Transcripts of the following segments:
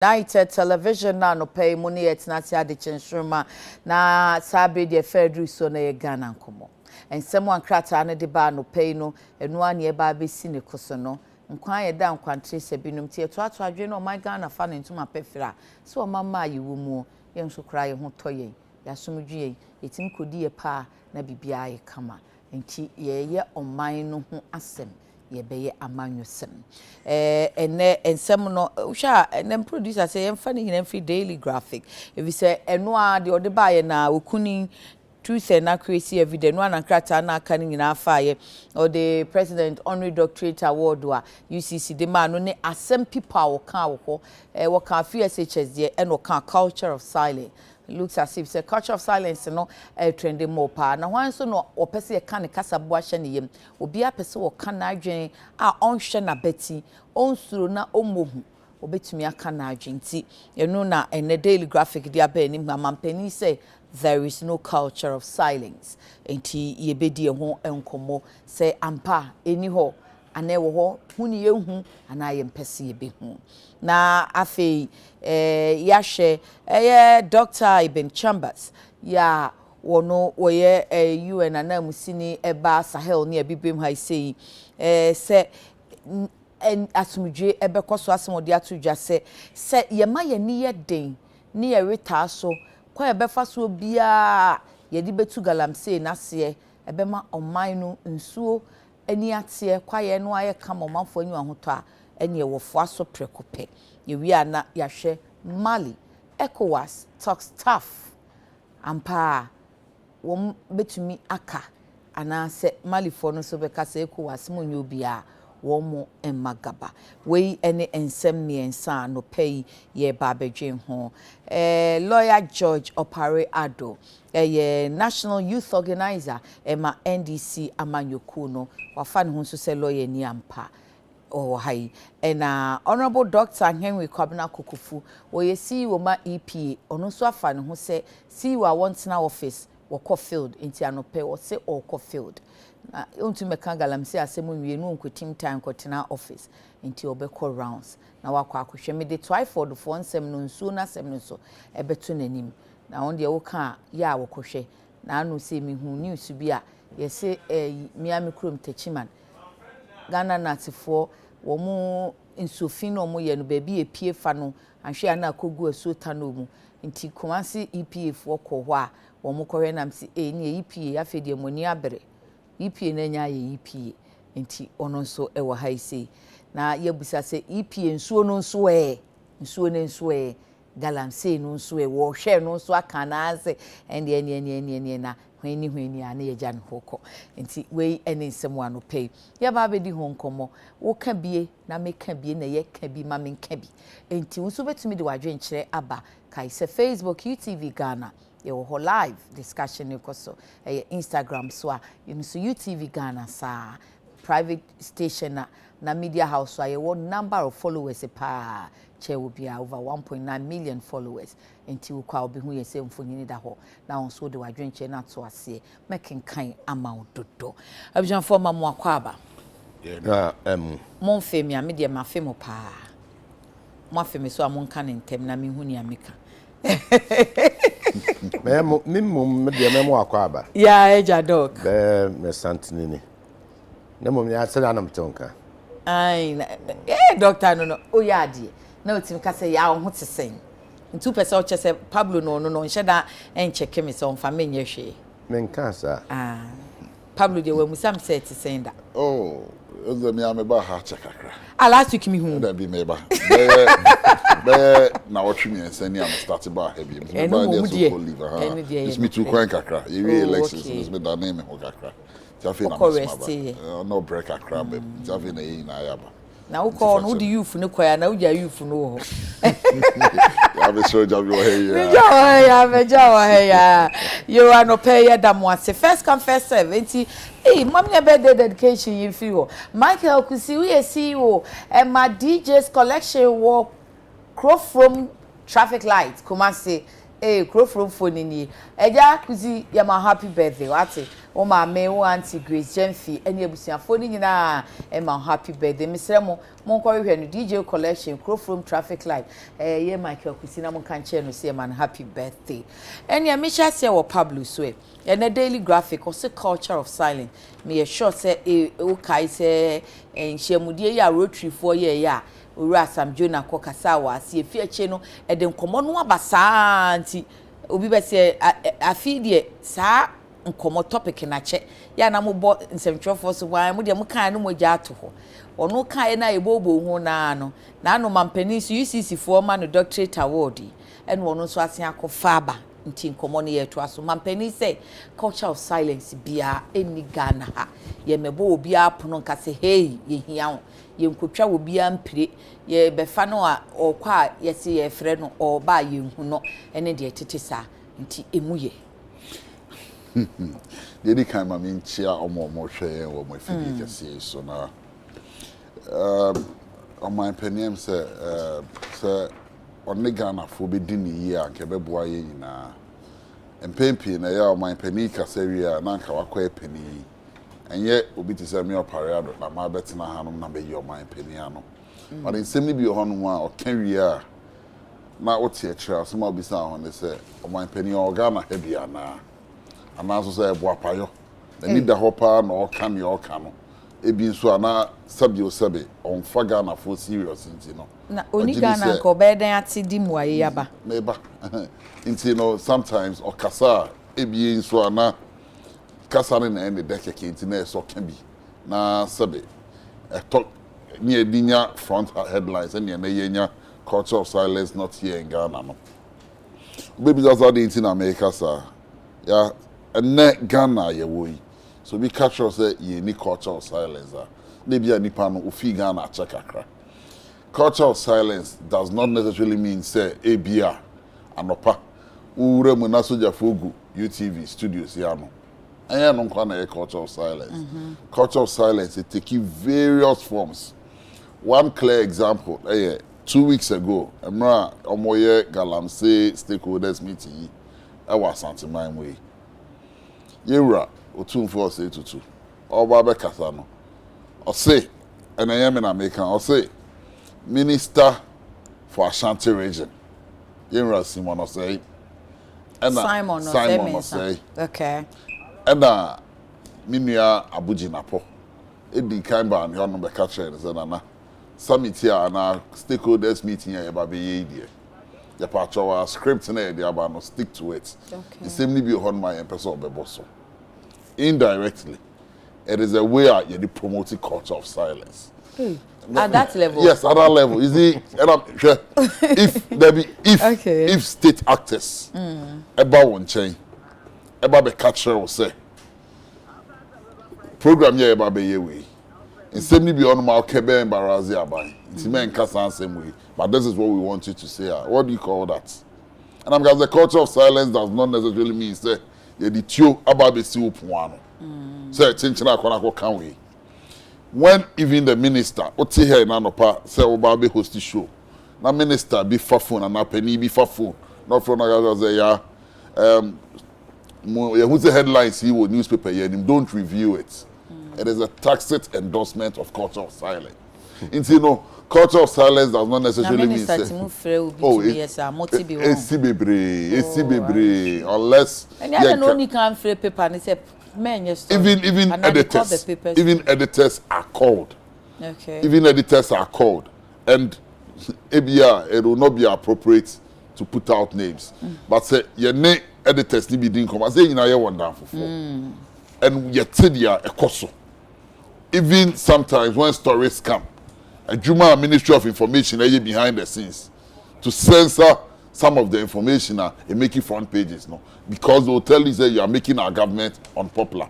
Night television na no pay money etinati Adekye Nsroma na sabre de fedru so na ye Ghana nkomo ensem ankrata na de ba no pay no enu ane e ba besi ne koso no nkwan ye da nkwantre se binum tie to adwe no my Ghana fa ne ntuma pefira so mama yi wo mu ye nso kra ye ho toye ya somdwe yetim kodi ye pa na bibia ye kama enti ye oman no ho asem ye beye amanyosem ene ensem no hwa ene producer say em fa ne hina free daily graphic if you say eno a de ode ba ye na okuni truth and accuracy every day no ankrata na aka ni na afa ye or the president honorary doctorate award wa UCC de ma no ne asem people wo kan wo wo kan FSHS de and wo kan culture of silence looks as if say culture of silence no trending more pa na hwan so no opese ye kan kasa bo ahye ne yem obi apese wo kan na adwen a onhwe na beti onsuro na omohu obetumi aka na adwen ti eno na ene daily graphic dia ba ni mampani say there is no culture of silence enti ye bedi ho enkomo say ampa eni ho ana wo ho huni ye hu ana ye mpese ye be hu na afei yahwe Dr. Ibn Chambers ya wono woye UN anamusini eba Sahel ne abibem ha sei se asumdwe ebekoso asomode atudwa se ye ma ye ni ye den ni ye reta so kwa ebefa so bia ye di betu galamsey na se ebema oman no nsuo ani atie kwa ye no aye kama omanfo anyu ahoto a ene wofo aso prekope ye wi ana yahwe Mali ECOWAS talk staff ampa wom betumi aka ana se Mali for no so be kasa ECOWAS mo nyobia womo emagaba we ene ensem ne ensa no pay ye babedwen ho lawyer George Opare Ado national youth organizer ema NDC amanyoku no wafa ne ho so se lawyer ni ampa oh hi and honorable Dr. Henry Kwabena Kokofu we see wo ma EPA ono so afa ne ho se see wa want na office wo ko field inti anope wo se o ko field na untu meka galamsey asemu nwie no nkotim time kotena office inti obekọ rounds na wakọ akohwe me de Twyford fo nsem no nsuo na asem no so ebeto nanim na won de wo ka ya wokohwe na anu se mi hu news bi a ye se Miami Krom Techiman Ghana natifo wo mu insofin no mo ye no ba bi epie fa no ahwe ana kogu asuota no mu nti Kumasi EPA fo kọ ho a wo mu kọhwe nam si ni EPA afede moni abere EPA na nya ye EPA nti ono nso e wo haise na yebusa se EPA nsuo no nso galamsey no nso wo hwe no nso aka na ase ene na hweni ana ye jan hoko nti we ene nsem ano pay ye ba be di ho nkomo wo ka bie na me ka bie na ye ka bi ma me ka bi nti wo so betumi de wadwen kire aba kai se Facebook UTV Ghana ye wo live discussion ekoso Instagram so a so UTV Ghana sa private station na media house so ye wo number of followers pa che will be over 1.9 million followers enti wo kwa obi hu ye se mfonyini da ho na on so de wadwen che na to ase making kan amount dodo abijan for ma mo akwa aba mon femi a me de ma femo pa mo afemi so amon kan ntem na me hu ni ameka me de me mo akwa aba ya eja dog me santinini na mo me asada na mtonka ai doctor no o ya die na otim ka say ya ho tesen ntu pese o chese Pablo no nhye da encheke me se on fa menye hwe men kansa Pablo de we musam se tesen da ozo mi ameba ha chekakra last week mi hu da bi meba na watch me ense ni am start ba ha bi me ba dey so live ha it's me too kwan kakra you we elections me da name ho kakra jafi na no break akra be jafi na yi na ayaba na wo call no the youth ne kwaya na wo ja youth no ho ya be so jabi wo hey ya you are no pay ya da mo ase first come first serve enti mom ne birthday dedication yin fi wo Michael Kusi we see wo my DJ's collection wo crow from traffic light Kumasi crow from phone ni eja Kusi ya ma happy birthday what o ma me wo Auntie Grace Jemfi ene abusuafo ni nyina e ma happy birthday misre mo nko hwe no DJ collection from traffic light ye Michael Kusina mo kan che no say man happy birthday ene me sha se wo Pablo so ene daily graphic o se culture of silence me sure say o kai say enhemudie ya rotary for ye ya owura Samjona kokasa wa ase efi ache no e de nkomo no abasa anti obi be se afi de sa nkomo topic na che ya na mo bo nsɛmtwerɛfo so wan mo de mo kan no mo gya ato ho ono kan na ebobo ho na no mampani so UCC for ma no doctorate award and ono so ase akɔfa aba nti nkomo no yeto aso mampani say culture of silence bia eni Ghana ha ye mebo obi apono nka se hey ye hia ho ye nkotwa obi ampire ye befa no a okwa ye se ye frɛ no oba ye hu no ene de tete sa nti emuye Dedi kan ma me nchia omo hwe wo mo afidi kese so na on my opinion say on the Ghana fo be di ni yi anke be boa ye nyina empempi na ya on my penny kaseri a na nka wakwa penny enye obi ti say me oparado na ma betina hanom na be your my penny ano but in semi bi hono a o kan wi a na o tie kira so ma bi sa ho ne say on my penny o Ghana he bia na anaso say boapayo na ni da hopa na o kan ye o kan no ebi nso ana sabi o sabi on fa Ghana for serious nti no na oni Ghana ko be den ati di muaye yaba meba nti no sometimes o kasa ebi nso ana kasa ne na ende dekeke nti na so kan bi na sabi e talk ni edinya front headlines and na yenya culture of silence not here in Ghana no baby that's all the in America sir ya ene Ghana ye wo yi so be capture say ye ni culture of silence na bia nipa no ofi Ghana check akra culture of silence does not necessarily mean say ebia anopa ure mu na soja fogu UTV studios ya no anya no kwa na culture of silence culture of silence it take various forms. One clear example 2 weeks ago emra omoye galamsey stakeholders meeting e wa santiman way yewra otumfo say tutu oba be kasa no o say enayem na American o say Minister for Ashanti region yewra Simon o say Simon o say okay ena minua abujinapo edi kan ba ne hono be catch say nana summit here na stakeholders meeting here ba be ye die ya pacho script na e dia ba no stick to it okay. The same be on my person be bosso indirectly it is a way you dey promote culture of silence at that level. Yes, at that level. You see, if there be if state actors eba one chain eba be catcher will say program here eba be ye way in same be on my kebe embarrassing abai it's men kasa same way but this is what we want you to say what do you call that and I'm because the culture of silence does not necessarily mean say ye di tio aba be si opuano say chinchina akona ko kan we when even the minister oti here na no pa say oba be host show na minister be fa phone and na penny be fa phone not from na say ya who's the headlines he would newspaper here don't review it. It is a tacit endorsement of culture of silence. You know, culture of silence does not necessarily mean say unless and I don't only can free paper and say even editors are called. Okay. Even editors are called and ABR it will not be appropriate to put out names. But say your name editors need be doing come. I say you know you want down for and you tell you a coso. Even sometimes when stories come, a Juma Ministry of Information are behind the scenes to censor some of the information and make it front pages, no, because they will tell you that you are making our government unpopular.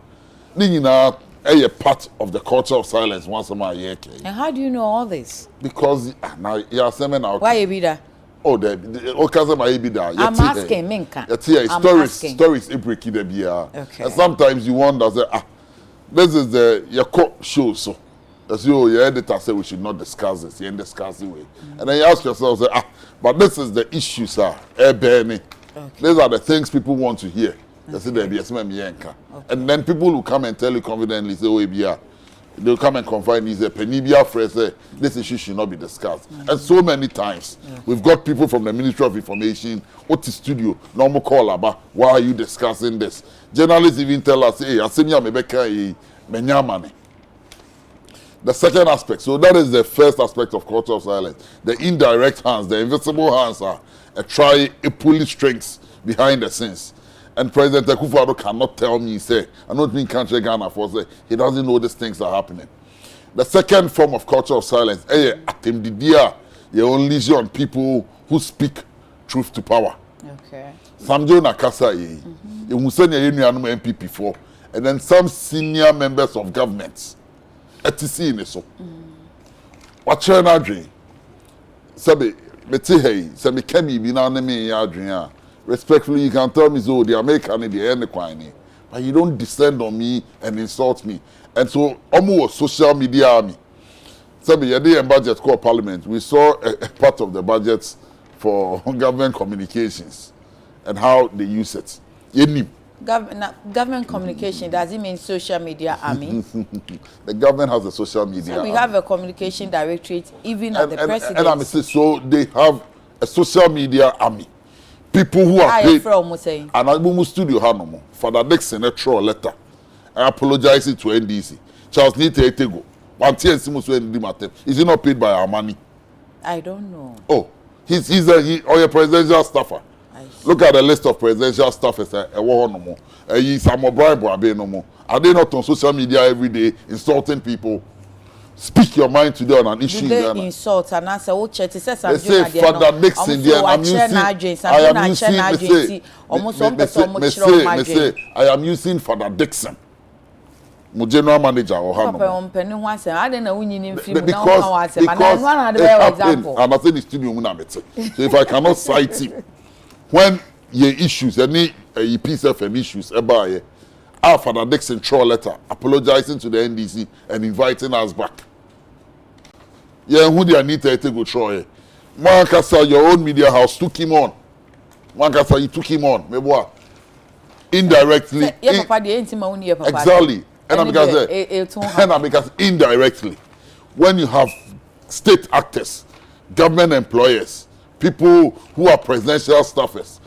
Then a part of the culture of silence once a year. And how do you know all this? Because now you are saying now. Why you be there? Oh, I'm asking Minka. Stories okay. And sometimes you wonder say, this is the your court show so. As your editor said we should not discuss this, you discuss the way. And then you ask yourself, say, but this is the issue, sir. Okay. These are the things people want to hear. They say there be a and then people will come and tell you confidently, say, oh, yeah. They'll come and confide in the Penibia phrase, this issue should not be discussed. And so many times, we've got people from the Ministry of Information, what is studio, normal call about, why are you discussing this? Journalists even tell us, hey, Asenia Mebeka, Menyamane. The second aspect, so that is the first aspect of culture of silence. The indirect hands, the invisible hands are a pulling strings behind the scenes. And President Akufo-Addo cannot tell me, say, I don't mean country Ghana for say, he doesn't know these things are happening. The second form of culture of silence, you only see on people who speak truth to power. Okay. Samjo Nakasa, you send your MPP for, and then some senior members of government. ETC in so. What's your dream? Sabi, Metihe, Sabi Kemi, Binanemi, Adrian. Respectfully, you can tell me, so the American in the end, but you don't descend on me and insult me. And so, almost social media army. So, the budget called Parliament. We saw a part of the budget for government communications and how they use it. Government communication, does it mean social media army? The government has a social media so we have a communication directorate, even at the president. And I'm saying, so they have a social media army. People who are paid, and I studio Hanomo, Father Dixon, a troll letter. I apologize to NDC. Charles Nite Etego. Is he not paid by our money? I don't know. Oh, he's a presidential staffer. Look at the list of presidential staffers. He's a mobile. Are they not on social media every day insulting people? Speak your mind today on an issue. They insult and answer. Oh, chat. They say Father Nixon. I am using Father Dixon. My general manager or Hanomo. I don't know because I'm not saying the studio. So if I cannot cite him, when your issues, any piece of an issues, Father Dixon throw a letter apologizing to the NDC and inviting us back. Yeah, who they need to go try. Mankasa, your own media house took him on. Mankasa, you took him on. Maybe indirectly. Exactly. And because indirectly, when you have state actors, government employers, people who are presidential staffers,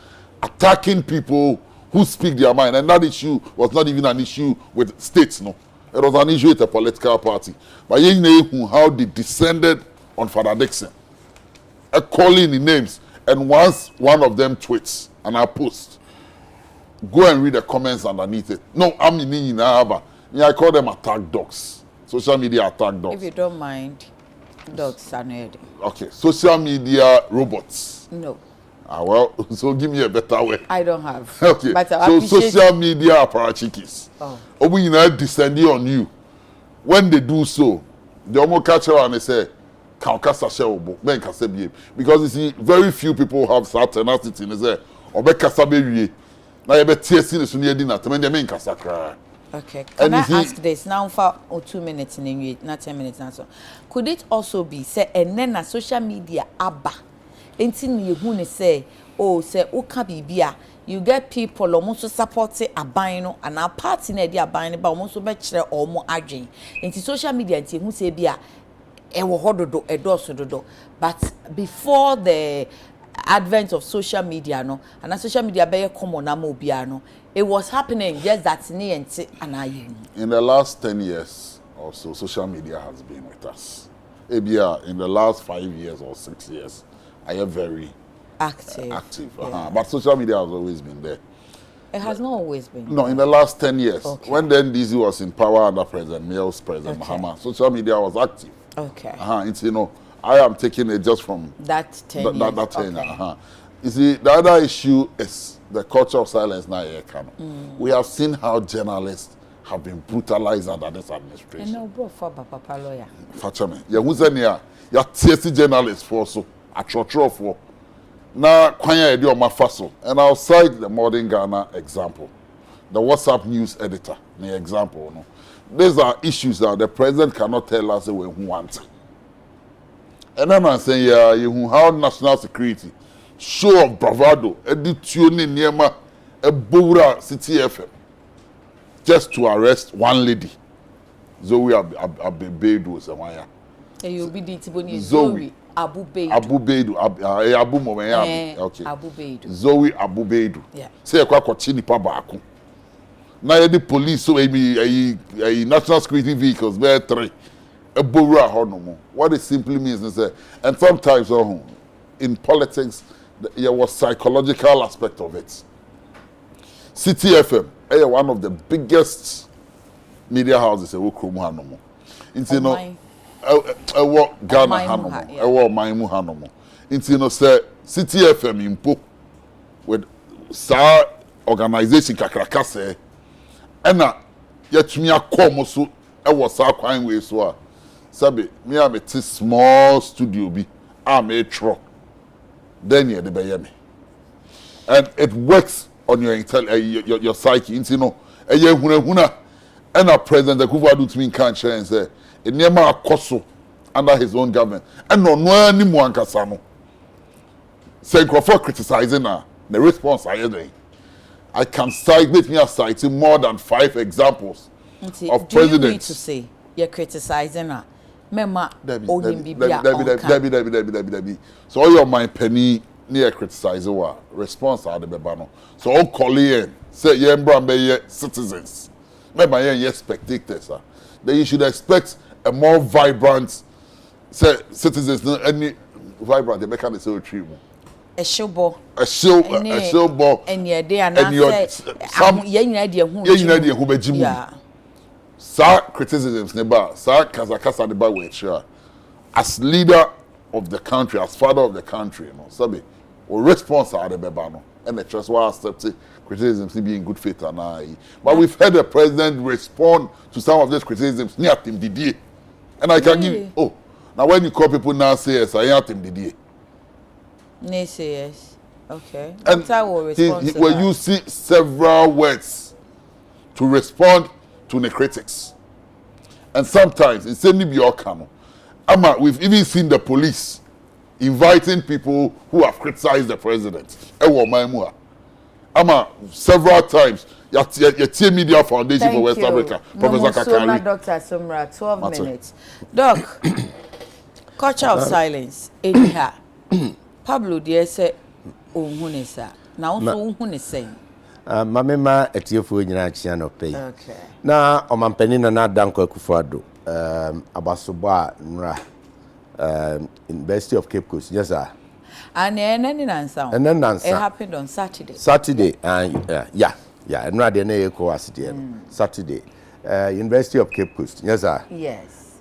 attacking people who speak their mind, and that issue was not even an issue with states, no. It was an issue with a political party. But you know how they descended on Father Dixon, calling the names. And once one of them tweets and I post, go and read the comments underneath it. No, I call them attack dogs. Social media attack dogs. If you don't mind, dogs are not. Okay, social media robots. No. Well, so give me a better way. I don't have. Okay, but so social media aparachikis. Oh, we descending on you. When they do so, they almost catch her and they say, because you see, very few people have that tenacity. They say, now you better see the Sunday dinner. Okay, can I ask this now for 2 minutes in not 10 minutes now? So, could it also be say, and then a social media abba? Until you say, oh, say, Oka Bibia, you get people almost supporting a bino and our party in a buying, but almost better or more aging. Into social media, until who say, Bia, a do a do. But before the advent of social media, no, and a social media be common amobiano, it was happening just that near and I. In the last 10 years or so, social media has been with us. Maybe in the last 5 years or 6 years. I am very active. Yeah. But social media has always been there. It has not always been. No, in the last 10 years. Okay. When the NDC was in power under President Mills, President Mahama, social media was active. Okay. It's, I am taking it just from that 10 years. That 10 years. You see, the other issue is the culture of silence now. We have seen how journalists have been brutalized under this administration. And no, for Papa lawyer. Fachame. Who's any TSC journalists for so. For now, Kwanya Edio Mafaso, and I'll cite the modern Ghana example, the WhatsApp news editor, the example. No, these are issues that the president cannot tell us who want. And then I'm saying, yeah, you how national security, show of bravado, edit tuning Niema, Bowra City FM just to arrest one lady. Zoe Abubedu Samaya. You be the Zoe Abubedu. Abu Momeya. Okay. Abubedu. Zoe Abubedu. Yeah. Say a quackini pabaku. Now the police so a national security vehicles there 3. A Bowra Honomo. What it simply means is that, and sometimes in politics there was psychological aspect of it. City FM is one of the biggest media houses in Ukrumu Hanomo. It's what Ghana Hanomo, Maimu Hanomo. It's say City FM impo with sa organization kakrakase ena yetumi akomo so e wo sa kwan we so a sabe me am a small studio bi am a tro then you dey be me and it works on your your psyche you know eye hunahuna and our president Akufo-Addo to me can share and say enema akoso under his own government and no ani mu ankasa no say for criticizing the response I can cite with me citing more than 5 examples of presidents. Do you mean to say you're criticizing her? Mema Debbie. So all your mind penny near criticizing what response are the bebano. So all colleague say ye mbrambe citizens. Remember ye spectators. Then you should expect a more vibrant citizens any vibrant they make an so tree. A showbo. And yeah, they are not some young idea who be Jim. Sir criticisms neba, sir Kazakasa neba which as leader of the country, as father of the country, you know, sabi or response are the bebano. And the trust was accepted criticisms be in good faith and I. But we've had the president respond to some of these criticisms near Tim Didier. And I can give now when you call people now say yes, I am Tim Didier. Yes. Okay. And when you see several words to respond to the critics, and sometimes it's same be your camo. We've even seen the police inviting people who have criticized the president. Several times. Your Media Foundation Thank for West you. Africa, Professor Kakari. Dr. Nsroma, 12 minutes. Doc, culture of silence. Anyhow. Pablo dear say ohunesa na unso ohunesa mamema etiefo nyina chia no pay okay na omampani na Danko Akufo-Addo abasoba nra University of Cape Coast yes sir and nansa it happened on Saturday and yeah nra de na yeko aside Saturday University of Cape Coast yes sir yes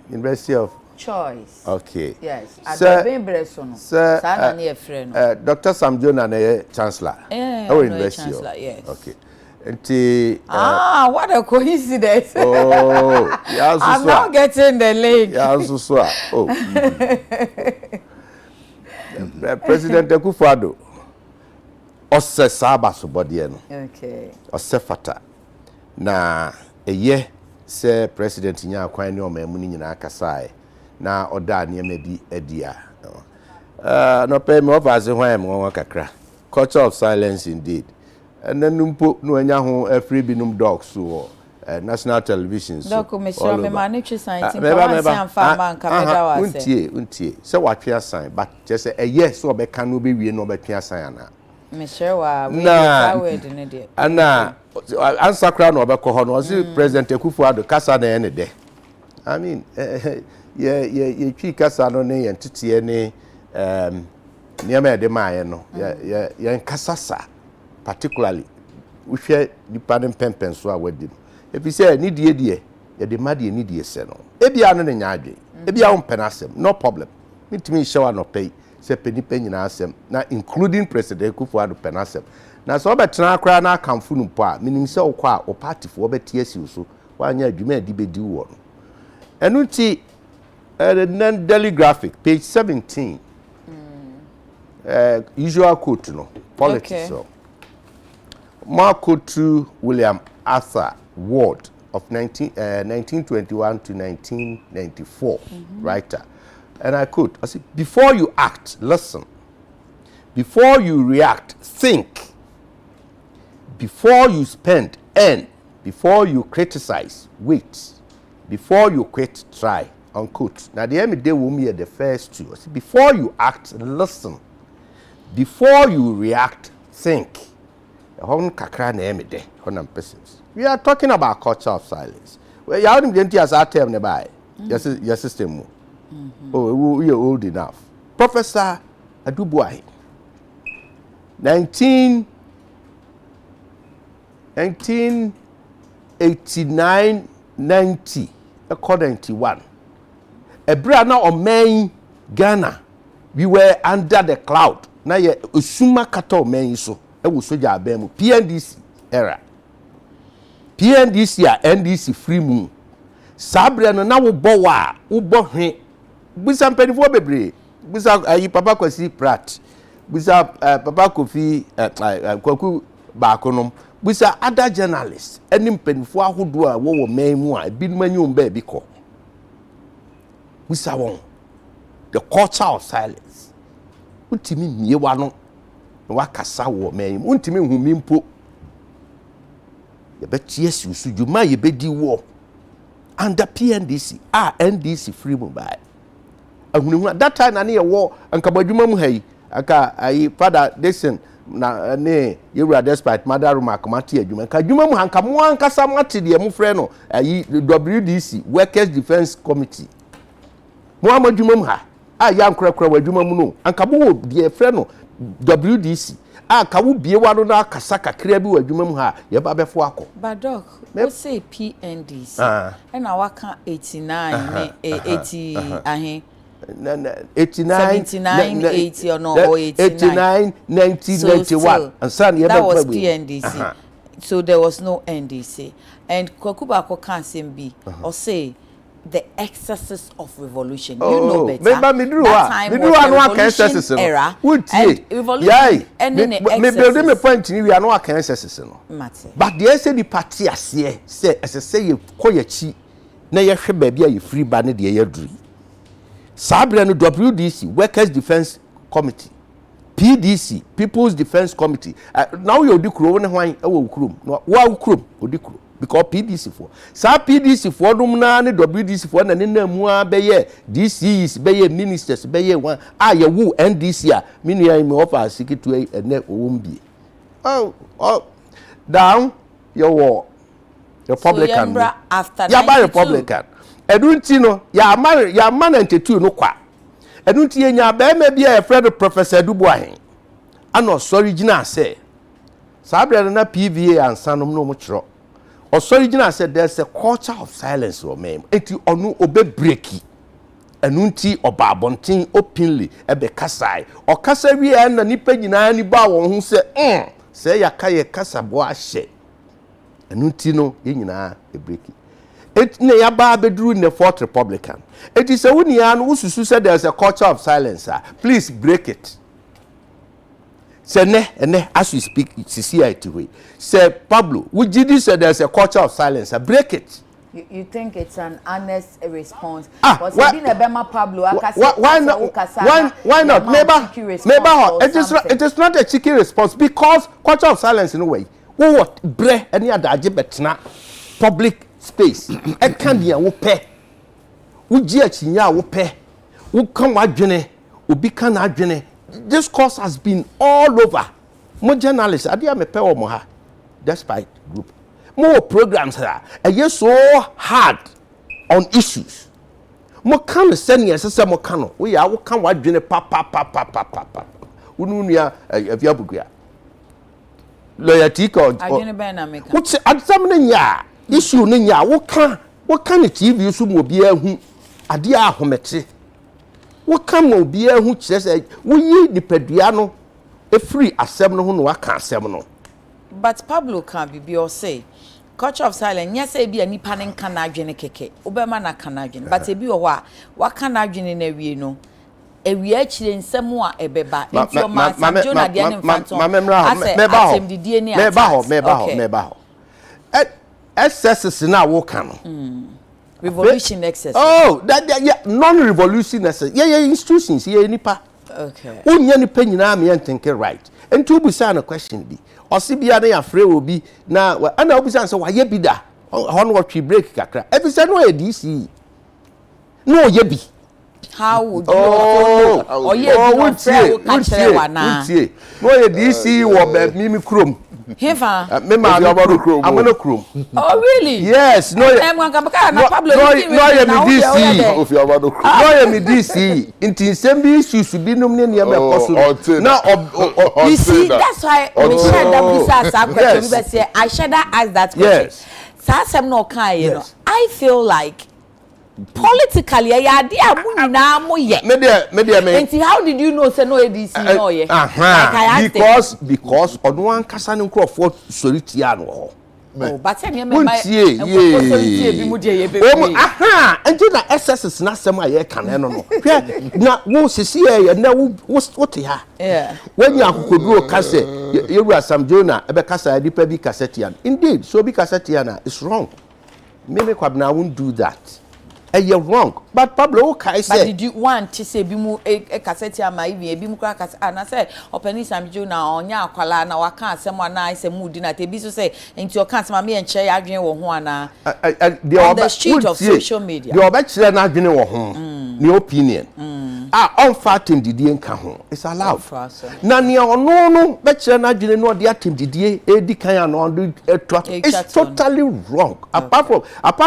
University of Choice. Okay. Yes. Sir, Dr. Sam Jonah, Chancellor. University. Yes. Okay. What a coincidence. Oh, yeah, I'm not getting the link. Yeah, President Akufo-Addo. Ose saba sobodie no. Okay. Ose fata. Na eye se president nya kwan ne o mamu ni nyina akasae. Na oda niam bi adia no pay me offer hwan mo kakra culture of silence indeed and then numpo no anya ho free binum dogs so national television so doc me sure me manage science in am farm ka meda wa se untie se watwe sign but just a yes so be kan no be wie no be twe sign ana me sure wa we word ne de ana answer kra no be ko ho no say president Akufo-Addo kasa na ene de I mean ye twi kasa no ne yentete ne niam de maaye no ye nkasasa particularly we hwe dipa ne pempen so a wadi no ebi say ni die ye de made ni die se no ebia no ne nyaadwe ebia wo mpenasem no problem mitimi hyewa no pay se penipa nyina asem na including president Akufo-Addo penasem na so obetena akra na akamfo no po a minim se wo kwa o party fo obetie si so wanya adwuma adi bedi wo no enuti then Daily Graphic, page 17. Usual quote, no politics. Okay. So, Mark to William Arthur Ward of 1921 to 1994, writer. And I quote, I said, before you act, listen. Before you react, think. Before you spend, earn. Before you criticize, wait. Before you quit, try. Unquote. Now the end of the day will be the first two. Before you act, listen. Before you react, think. We are talking about culture of silence. Well, you haven't been as I tell me by your system. Oh, you're old enough. Professor Adubuahi, 1989-90, according to one. A brand on main Ghana, we were under the cloud. Now ye usuma kato main so e wo soja abemu PNDC era. PNDC a NDC free mu. Sabre no na wo bo wa, wo bo hwe. Bisa mpanifo bebre. Bisa ayi papa Kwasi Pratt. Bisa papa Kofi Kwaku Baakonom. Bisa other journalists. Eni mpanifo ahodo a wo main mu a bi manyu mba bi ko. Bisa won. The culture of silence. Untimi miewa no wakasa wo main. Untimi humi mpo. Ye betie susu djuma ye bedi wo under PNDC NDC free mobile. Ahunu that time na ye wo anka badwuma mu hayi aka ayi father listen na ne yewura despite mother room akomati adwuma anka adwuma mu hanka mo ankasa mate de mu frɛ no ayi WDC Workers Defense Committee mo amadwuma mu ha ya nkrakra wadwuma mu no anka bo de frɛ no WDC ka wo bie wa no na akasa kakra bi wadwuma mu ha ye ba befo akọ but doc we say PNDC and waka 89 80 ahe 89 79 80 or no or 89 90 91 and son that was PNDC so there was no NDC and Kwakuba can be or say the excesses of revolution. You know better. That time was the revolution era. And revolution ending the excesses. Maybe me point we are no excesses no. But the say the party ase say say you koye chi na ye hwe ba bia ye free ba ne de ye duri. Sabre no WDC Workers Defense Committee. PDC People's Defense Committee. Now you di kuro ne hwan e wo kuro. No wa kuro odi kuro. Because PDC for sa PDC for dum na ne WDC for na ne namu a beye DCs beye ministers beye one ye wu NDC a minua me offer secretary ene owombi oh down your Republican so after ya ba Republican edunti no ya man 92 no kwa edunti enya ba ma bia e friend Professor Adubuahi ano sorry gina say sabre na PVA ansanom no mo kiro. Original said there's a culture of silence or meme. Eti onu obe breaki. Enunti oba abontin openly ebe kasai. O kasa wi na nipa nyina ni ba won hu se se yaka ye kasa bo ahye. Enunti no ye nyina e breaki. Eti ne ya ba bedru in the Fourth Republican. Eti se woni ya no ususu said there's a culture of silence. Please break it. Say ne as we speak society way. Say Pablo, would you say there's a culture of silence? Break it. You think it's an honest response? Why not? Why not? It is not a cheeky response because culture of silence in a way. What bre any other betna public space. E can be a wope. Uji achinya wope. Ukam wadwene. Obi kan adwene. This course has been all over. More journalists, I me pay more despite group. More programs are so hard on issues. More can send yes, more can we are come what dinner papa. Ununia Viabugia. Loyalty code. What's at some ya issue ninya what can the TV sumo be a who a dear homety. What come will be a who says, we ye the pediano a free assembly who can seminal. But Pablo can be or say, culture of silence, yes, a be a nipaning canadian keke, Obama Canadian, but a be what Canadian in a no. A reaction in some more a beba, if your master Jonah the end phantom, the DNA. Excesses now walk on. Revolution excess. Oh, that non-revolution excess. Yeah, institutions here nipa. Okay. Unya ni penyina me entenke right. Enti obusa na question bi. Osi bia na ya frɛ obi na ana obusa say waye bi da. Hono watwi break kakra. Ebi say no ye DC. No ye bi. How would you know? Oh, yeah, you don't say you can't say one now. No ye DC wo mimi krom. Hefa. Me ma I'm gonna chrome. Oh really? Yes, no ye. No Pablo. No ye me DC. No ye me DC. Inti sembi issues bi nom ne me koso. Na you see that's why we share that visa as question we say I share that as that question. Yes. Sasem no kan you know. I feel like politically ya dia mu na mo ye. Me And how did you know say no ADC no ye? Because on one kasa ne nkrofo soritia no. Oh, but say me enti na SSS na sem aye kan no no. Na wo sisi ye na wo te ha. Yeah. When you akokoduro kase yewura Sam Jonah ebe kasa dipa bi kasetian. Indeed, so bi kasetian is wrong. Me kwabna won't do that. You're wrong. But Pablo Kai said, but did you want to say bimu a cassette ama even bimu crackers and I said open Sam Jonah on ya kwala na waka asem na I say mood na te bi so say into your can't mama and share adwen wo ho ana on the street of social media. The obekire na adwen wo ho. Ni opinion. On fatim didie nka ho. It's allowed. Na ne ono no bekire na adwen no de atim didie edi kan ano do it's totally wrong. Apart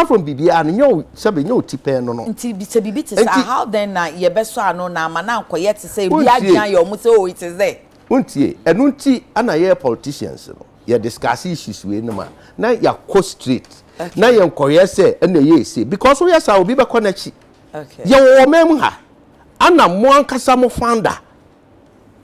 from bibia no sebe no tipe no no. How then ye beso ano na mana nkoye te say bi adwan ye omo say oh it is there. Untie enunti ana ye politicians no. Ye discuss issues we no ma. Na ya co straight. Na ye nkoye say na ye say because we say obi be konachi. Okay. Ye wo mem ha. Ana mo ankasa mo founder.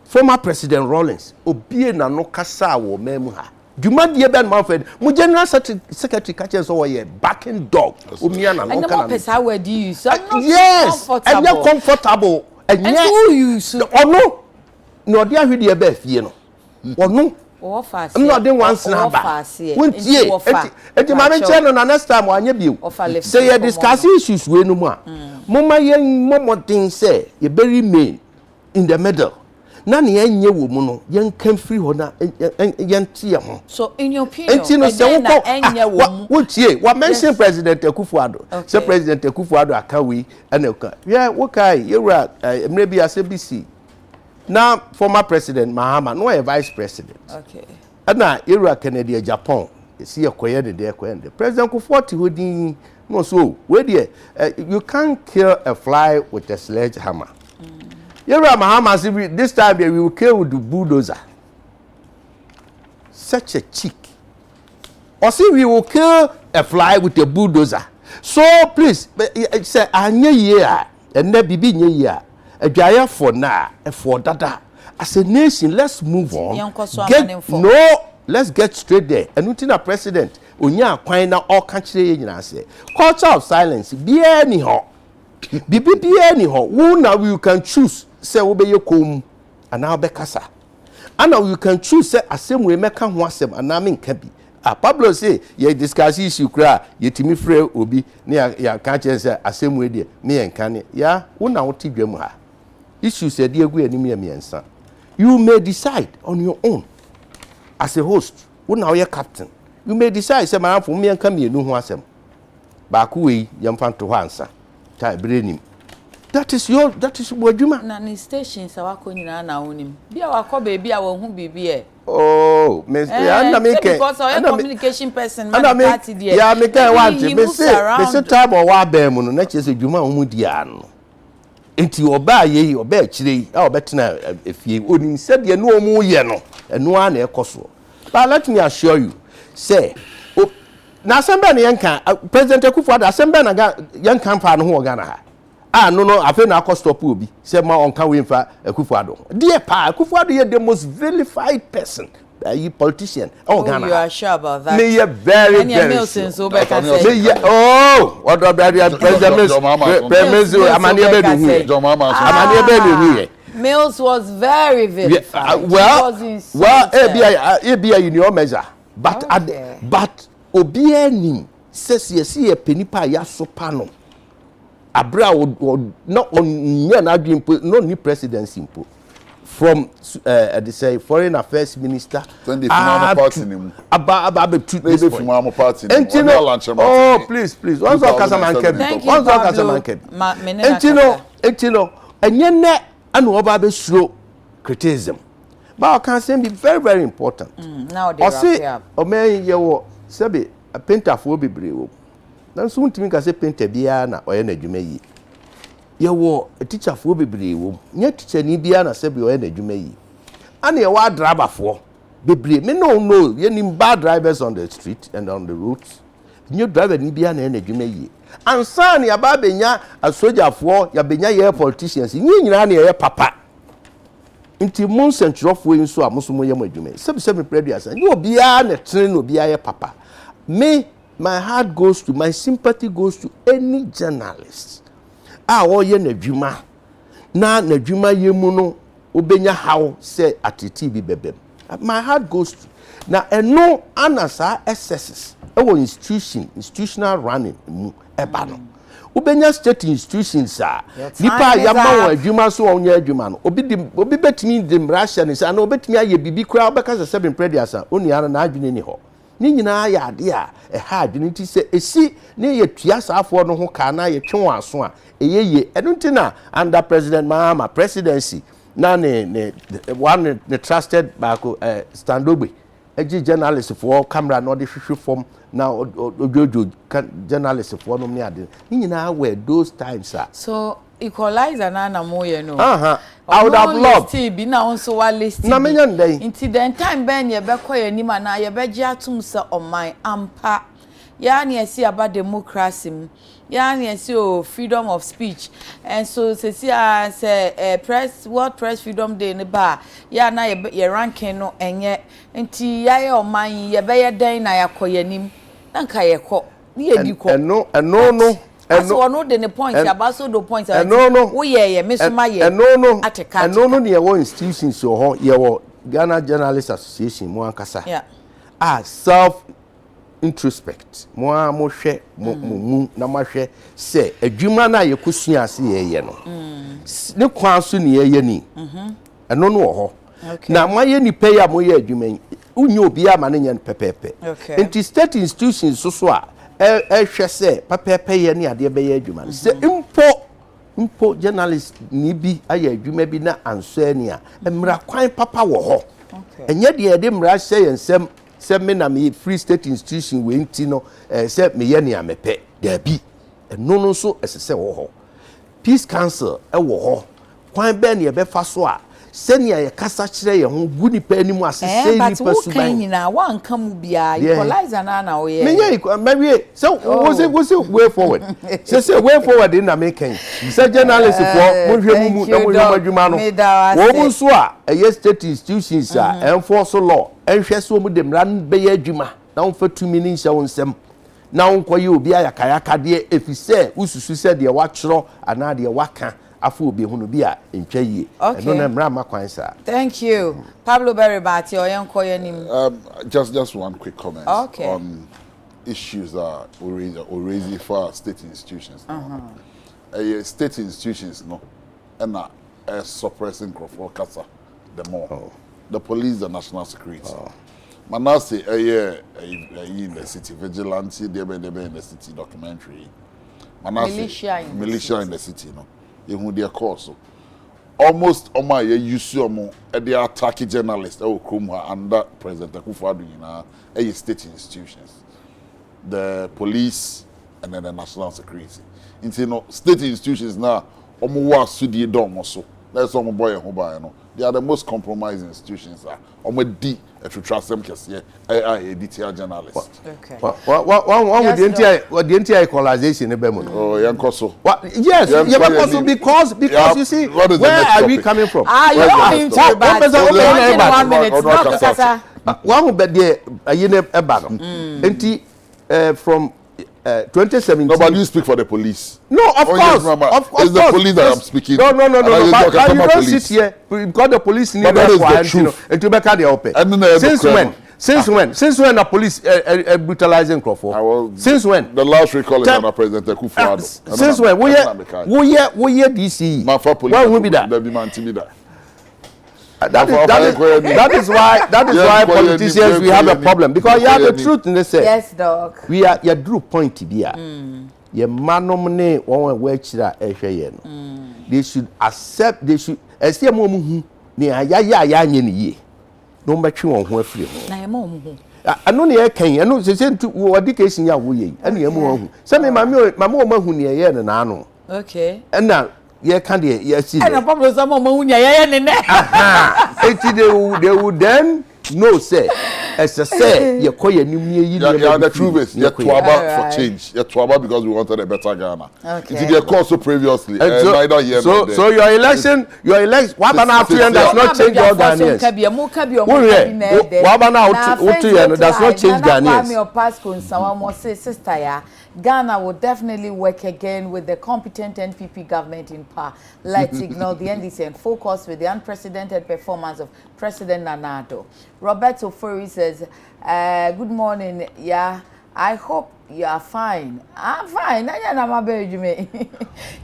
Former President Rawlings obi na no kasa wo mem ha. Juma die ben Manfred mu general secretary catch so we backing dog omia na no kana and how word you so yes and you comfortable and who use ono no dia hwede e ba fie no ono o fast no dey once na ba wontie enti ma me che no na next time anya bio say you discuss issues we no mu a moma yen momodin say you bury me in the middle. Na ne enye wo mu no yen kan free ho na yen tie ho. So in your opinion enye wo mu wo tie wa mention President Akufo-Addo. Say President Akufo-Addo aka we na ka yeah wo kai yewura emre bi asebisi na former President Mahama no a vice president. Okay. Na yewura Kennedy Japan esi ekoye de ekoye President Akufo-Addo hodin no so we there you can't kill a fly with a sledgehammer. Mahama said this time we will kill with the bulldozer. Such a cheek. Or see we will kill a fly with a bulldozer. So please, say anye year and ne bibi nye year. A jaya for now, for dada. As a nation, let's move on. Let's get straight there. And until the president, unya kwina all country na say culture of silence. Be anyhow. Be anyhow. Who now you can choose. Say we be yokom and now be kasa. And now you can choose say asem we make ho asem and na me nka bi. Pablo say ye discuss issue kra ye timi frɛ obi na ya ka che say asem we de me nka ne ya wo na wo ti dwam ha. Issue say de egu anim ya miensa. You may decide on your own as a host. Wo na wo captain. You may decide say man for me nka me nu ho asem. Ba ku we yam fan to ho ansa. Tai brenim. That is wajuma. Na ni station sa wako nyina na onim. Bia wako baby a wo hu bibi e. Oh, Miss Anna make because I am communication person man party there. Yeah, make I want to. Me say time o wa ba mu no na che se dwuma ho di ano. Enti oba ye oba chire a obetena efie oni se de no mu ye no. Eno a na ekoso. But let me assure you, say na sembe na yenka President Akufo-Addo sembe na yenka fa no ho Ghana ha. No, I feel na stop obi. Say ma on can win for Akufo-Addo. Dear pa, Akufo-Addo is the most vilified person. You politician. Oh, Ghana. You are sure about that? Me very sure. What about President Mills was very vilified. Well, in your measure. But Obiani says yes, a penipa ya sopano. abra not on no new presidency impo from they say foreign affairs minister party oh please once our Casaman and yet and over slow criticism but I can say be very very important now they say o me ye sabi a painter for be brave na so ntimi ka say painter bia na oye na adwuma yi ye wo teacher for be brave wo nya teacher ni bia na sabi oye na adwuma yi ana ye wa driver for be brave me no ye nim bad drivers on the street and on the roads new driver ni bia na adwuma yi ansa na ya ba benya a soldier for ya benya ye politicians nyina na ye papa nti mon centrofo yin so a muso ye adwuma sebi previous and you bia na train no bia ye papa me my heart goes to my sympathy goes to any journalist wo ye na adwuma na adwuma ye mu no obenya how say atiti bi bebem my heart goes to na eno anasa excesses institutional running mu eba no obenya state institutions nipa yama won adwuma so won ye adwuma no obi betimi dem Russia ni sa na obetimi aye bibi kura obeka se 7 previous oni ara na adwene ni ho ni nyina ya ade a ha adwene ti se esi ne ye tua saafo no ho ka na ye twen aso a eyeye eno ntina under president Mahama presidency na ne one the trusted back Standogbe eji journalist for camera no de hwehwe form na ojojo journalist for no me ade ni nyina were those times so equalizer na moye no I would have loved to be now so wa list na menya ndai incident time ben ye be koye ni ma na ye be gye atum se oman ampa ya na esi about democracy ya na esi freedom of speech and so say press world press freedom day ne ba ya na ye ranking no enye nti ya ye oman ye be ye den na yakoye nim na nka ye ko ni ye di ko no as one no the point about so the point no ye mesoma ye ateka no ne ye institutions so ho ye wo Ghana Journalists Association mo ankasa self introspect mo hwe mo na mo hwe se adwuma na ye kosua ase ye no ne kwan so ne ye ni eno no ho na mo ye ni pay ya mo ye adwuma unyi obi ama ne nya pepepe enti state institutions so a hwe se pepepe ye ne ade be ye adwuma se impo journalist ni bi aye adwuma bi na anso ani a emra kwan papa wo ho enye de de mra hye yensem se me na me free state institution we nti no se me ye ne amepe da bi eno no so esese wo ho peace council wo ho kwan be ne be fa so a senia ye kasa kire ye ho guni pa animu asese ni pasu ban but wo kan nyina wa nka mu bia equalizer na wo ye me ye mawie so was way forward say way forward na me kan say journalist for mo hwe mu na mo hwe adwuma no wo mu so a ye state institutions enforce law enhwe so mu dem ran be ye adwuma na wo fa 2 minutes ya wonsem na wo koye obi ayakayaka de efise ususu se de wa kyro ana de waka afu obi hunu bi a ntwa yie no na mra makwan sa. Thank you. Pablo Beribati oyenkoye nim. Just one quick comment on issues that we raise for state institutions. State institutions no and suppressing Kasa the more. The police, the national security. Manase in the city vigilante there in the city documentary. Manase militia in the city no. You their course. Almost my use they attack journalists under President Akufo-Addo in state institutions, the police and then the national security. Into state institutions now that's all my boy and they are the most compromised institutions. To trust them because editor journalist. Okay. What with the entire equalization in Bemun? Oh, Yankoso. Yes, Yankoso because you see where are we coming from? You don't 1 minute. One will be there a year from 2017. No, but you speak for the police. No, of course. It's the police that I'm speaking. No. But you don't sit here because the police need to be open. Since when? Since when? Since when the police brutalizing Crawford? Since when? The last recall is under President Akufo-Addo. Since when? We hear DC. Why would be that? That is why politicians we have a problem because you have the truth in the say. Yes, dog. We are your drew point to be your manomne one way they should accept. They should. As the moment ya ye. No matter on who free. I know near Kenya. I know they send to education ya we. And you more. Some my mama who near yen and I know. Okay. And now. Yeah, can't you see? And a problem some more when they would then no say as I say you call your new year the truth is you're twaba for change. You're twaba because we wanted a better Ghana. Okay. It did call so previously. So your election what about now does not change all Ghanaians. What about now does not change Ghanaians. Sister Ghana will definitely work again with the competent NPP government in power. Let's ignore the NDC and focus with the unprecedented performance of President Nana Addo. Roberto Fori says, good morning. Yeah, I hope you are fine. I'm fine.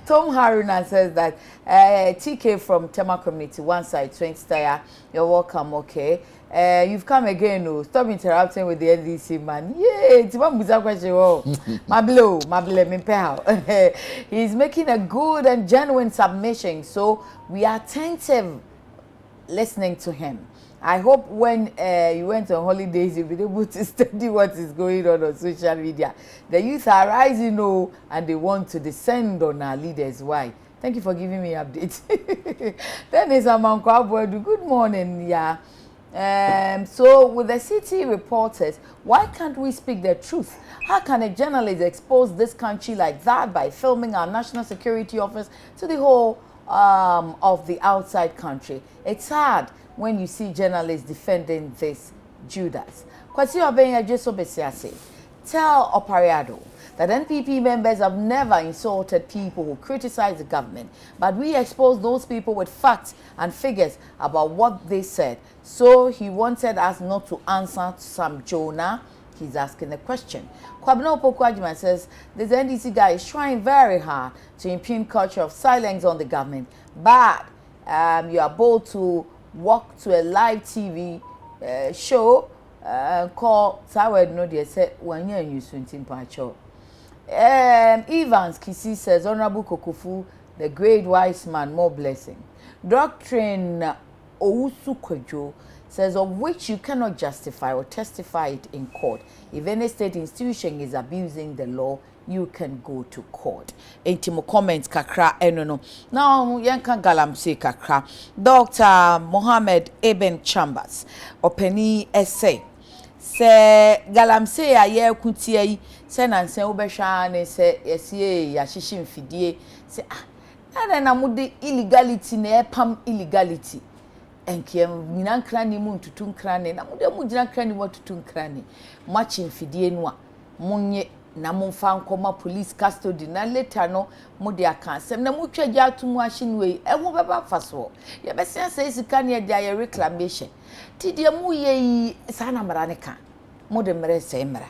Tom Haruna says that TK from Tema Community, one side, 20 Style. You're welcome, okay. You've come again, no. Stop interrupting with the NDC man. Yay, it's one bizarre question. Mablo, he's making a good and genuine submission, so we are attentive listening to him. I hope when you went on holidays, you'll be able to study what is going on social media. The youth are rising, and they want to descend on our leaders. Why? Thank you for giving me updates. Then is Amanko. Good morning, yeah. So with the city reporters, why can't we speak the truth? How can a journalist expose this country like that by filming our national security office to the whole of the outside country? It's hard when you see journalists defending this Judas. Tell Opariado that NPP members have never insulted people who criticize the government, but we expose those people with facts and figures about what they said. So he wanted us not to answer Sam Jonah. He's asking a question. Kwabena Opoku says, this NDC guy is trying very hard to impugn culture of silence on the government, but you are bold to walk to a live TV show called Sawed no they said 1 year you swinting pacho. Evans Kisi says, Honorable Kokofu, the great wise man, more blessing. Doctrine Ousu Kwejo says, of which you cannot justify or testify it in court. If any state institution is abusing the law, you can go to court. Intimo comments kakra enono. Now yankan galamse kakra. Dr. Mohammed Ibn Chambers openi essay. Se galamse ya ye kutie yi se nanse obehwa ne se yesie ya hihye mfidie se na mude illegality na epam illegality enkiem nyina nkrani mu ntutu nkrani na mude mu gyina nkrani mu tutu nkrani machi mfidie no a munye na mumfa nkoma police custody na later no mude akansem na mutwa gya atumu ahyenwe eho beba faso ye besia say sika ne dia ye reclamation tidie mu ye sana marane ka mude mere say mara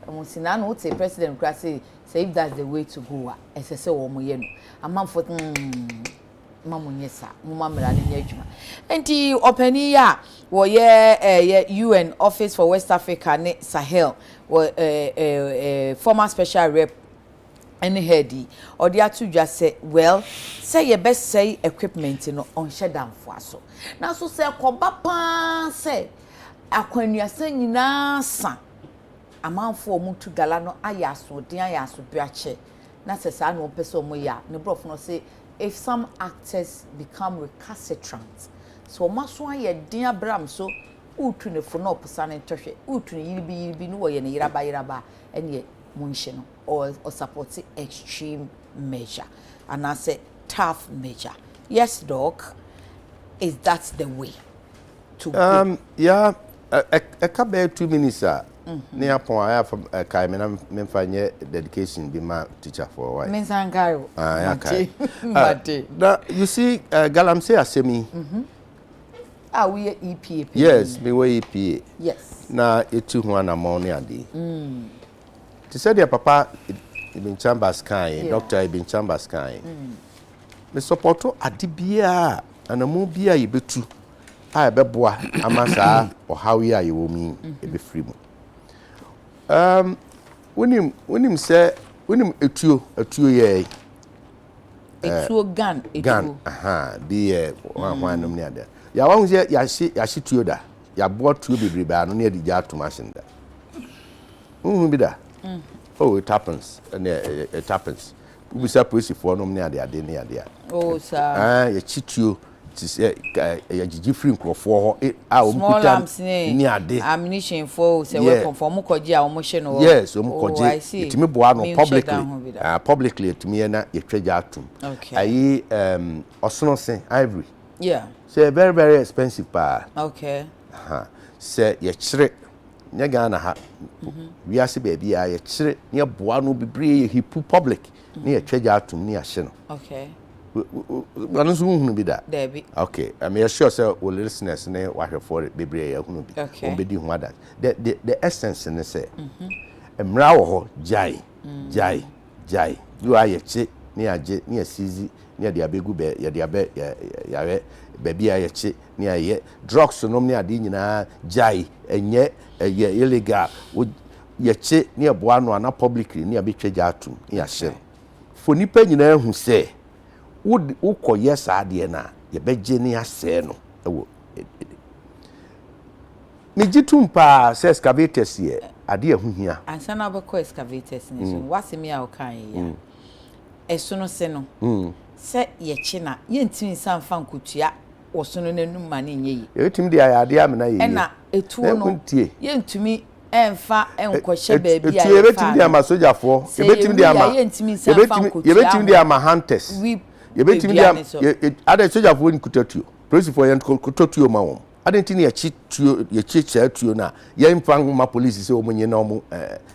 musina no wote president kra say if that's the way to go ese se wo moye no amamfo mamunyesa mumamra ne adwuma enti opani ya wo ye UN office for West Africa ne Sahel former special rep any heady or the atudwa say well say your best say equipment no on shedamfo aso na so say koba pan say akwanua san nyina sa amanfo omutu gala no ayaso den ayaso biache na sesa no pese omoya ne brof no say if some actors become recalcitrant so maso aye den abram so utu ne fo no opsa ne tohwe utu ne yiribi no wo ye ne yiraba ene munhye no or support extreme measure and I say tough measure. Yes, doc, is that the way to go? Yeah, a couple 2 minutes near point I have from Kaimena Memfanye dedication be my teacher for a while. Mensangaro. You see, Galamsey Asemi, Ah, we EPA. Yes, me we EPA. Yes. Na etu ho na mo ne ade. Ti said your papa Ibn Chambers kan, Dr. Ibn Chambers kan. Me supporto ade bia anamu bia yebetu. A ebeboa amasa ohawe a yewo mi ebefri mu. Wonim se wonim etuo ye. Etuo gun. Bi wanum ne ade. Ya wa hu se ya shi tuo da. Ya bo tuo bebre ba no ne adi ja to machine da. Bi da. Oh, it happens. And it happens. We say police for no near the near there. Oh, sir. You cheat you to say a different for small arms near the ammunition for say weapon for Mukoji or motion. Yes, I see. To me, publicly to me na ye treasure atum. Okay. Aye, Osono say ivory. Yeah. Say very, very expensive pa. Okay. Say ye chire. Nya Ghana ha we ase baby a ye kire ne boa no bebre he public ne ye twagya atum ne ahye no. Okay. Wanu so hunu bi da. Debi. Okay, I am sure say all listeners ne wahwe for bebre ye hunu bi. On be di hu that the essence ne say emra wo ho jai you are ye chi ne age ne asizi ne de abegu be ye de abe ya baby a ye chi ne aye drugs no ne ade nyina jai enye illegal ye chi ne boa no na publicly ne abetwaja atum ne ahye for nipa nyina hu se wo koye saade na ye beje ne ase no ewo me jitum pa se excavators ye ade ahuhia ansa na obekọ excavators ne so wasemi a okan ya esono se no se ye chi na ye ntimi sanfa nkotua osono nanum ma ne nyeyi etim de ayade amena ye na etuo no ye ntumi enfa enkohye baabi a ye betim de ama sojafo ye betim de ama ye ntimi sanfa nkotua ye betim de ama hunters ye betim de ama ade sojafo nkutatuo police for ye nkutatuo ma won ade ntini ye chi tuo ye chi tuo na ye mfa ma police se omunye na omu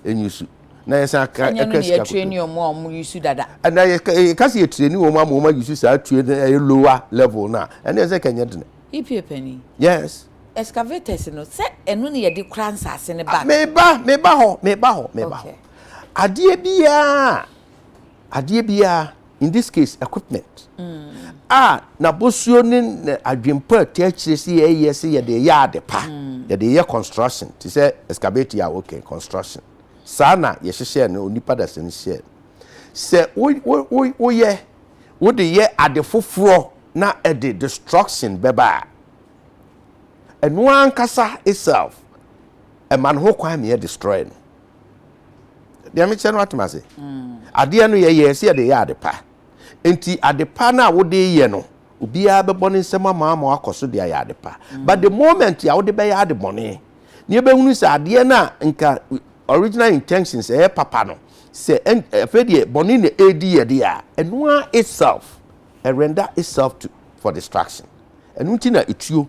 enyusu na yesa ka ye train omu yusu dada na ye kasi ye train omu yusu sa tuo na lower level na and yesa kanya dene EPA penny yes excavators no se enu ne ye de kransa ase ne ba meba ho adie bia in this case equipment na bosuo ne adwempa tiachire si ye se ye de yard pa ye de ye construction ti say excavator ya okay construction sana ye hye ne onipa da se ne hye se wo ye wo de ye ade foforo na e de destruction beba enu ankasa itself a man ho kwa me destroy no de me che no atumase ade no ye se ye de ye ade pa enti ade pa na wo de ye no obia bebo ne nsema ma akoso de ya ade pa but the moment ya wo de be ya ade bone ne be hunu se ade na nka original intentions papa no se fedie bone ne edi ye de ya enu itself render itself for distraction enu ti na etuo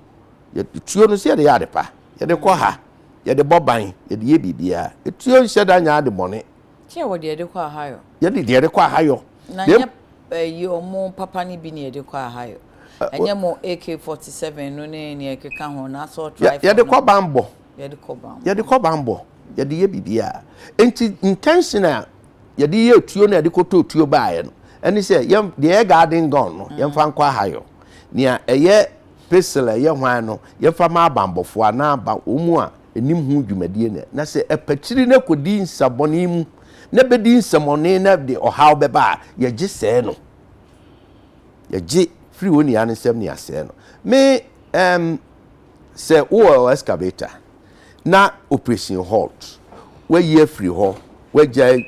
no se de ya ade pa ye de ko ha ye de boban ye de ye bibia etuo nse da nya ade bone che wo de ko ha yo ye de ko ha yo na yo mo papa ni bi ne de ko ha yo enye mo AK47 no ne ne keka ho na so try ye de ko bambo ye de ko bambo ye de ye bibia enti intentional ye de ye tuo na de ko to tuo baaye no eni se ye de garden gun no ye mfa nkwa ha yo nia eye pesela ye hwan no ye fa ma bambofo ana ba omu a enim hu dwumadie ne na se epachiri na kodi nsaboni mu na bedi nsamone na de ohaw beba ye gi se no ye gi free woni ya nsem ne ase no me se wo excavator na operation halt we ye free ho we ja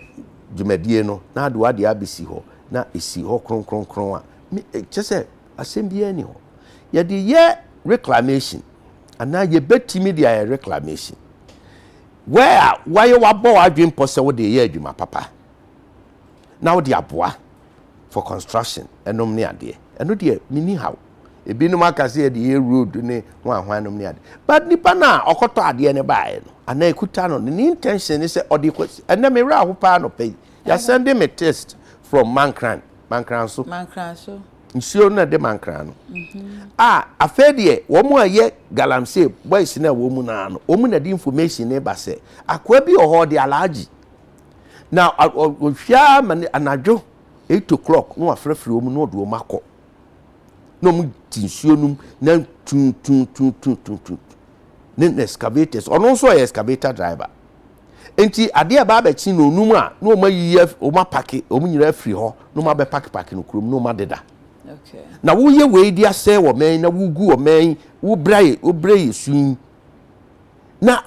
dwumadie no na ade wade abisi ho na esi ho kronkron a me chese asem bia ni ho ye de ye reclamation ana ye betimi de ye reclamation where why you wabo adwin pose wo de ye adwuma papa na wo de aboa for construction enom ne ade eno de mini how ebinum akase de ye road ne hwan ne ade but nipa na okoto ade ne baaye no ana ekuta no ne intention is ode ena me ra ho pa no pay ya send me test from mankran so nsuo na de mankra no afedie wo mo aye galamsey boys na wo mu na no wo mu na di information ne ba se akwa bi oho de alaji na ohwia man anadwo 8 o'clock no afrefre wo mu no do makọ no mu tinsuo num na tun ne excavators ono so excavator driver enti ade aba ba chi no num a no ma yiye o ma pake o mu nyira free ho no ma be pake no krom no ma deda. Okay. Na wo ye we dia se wo men na wo gu wo men wo braye sun na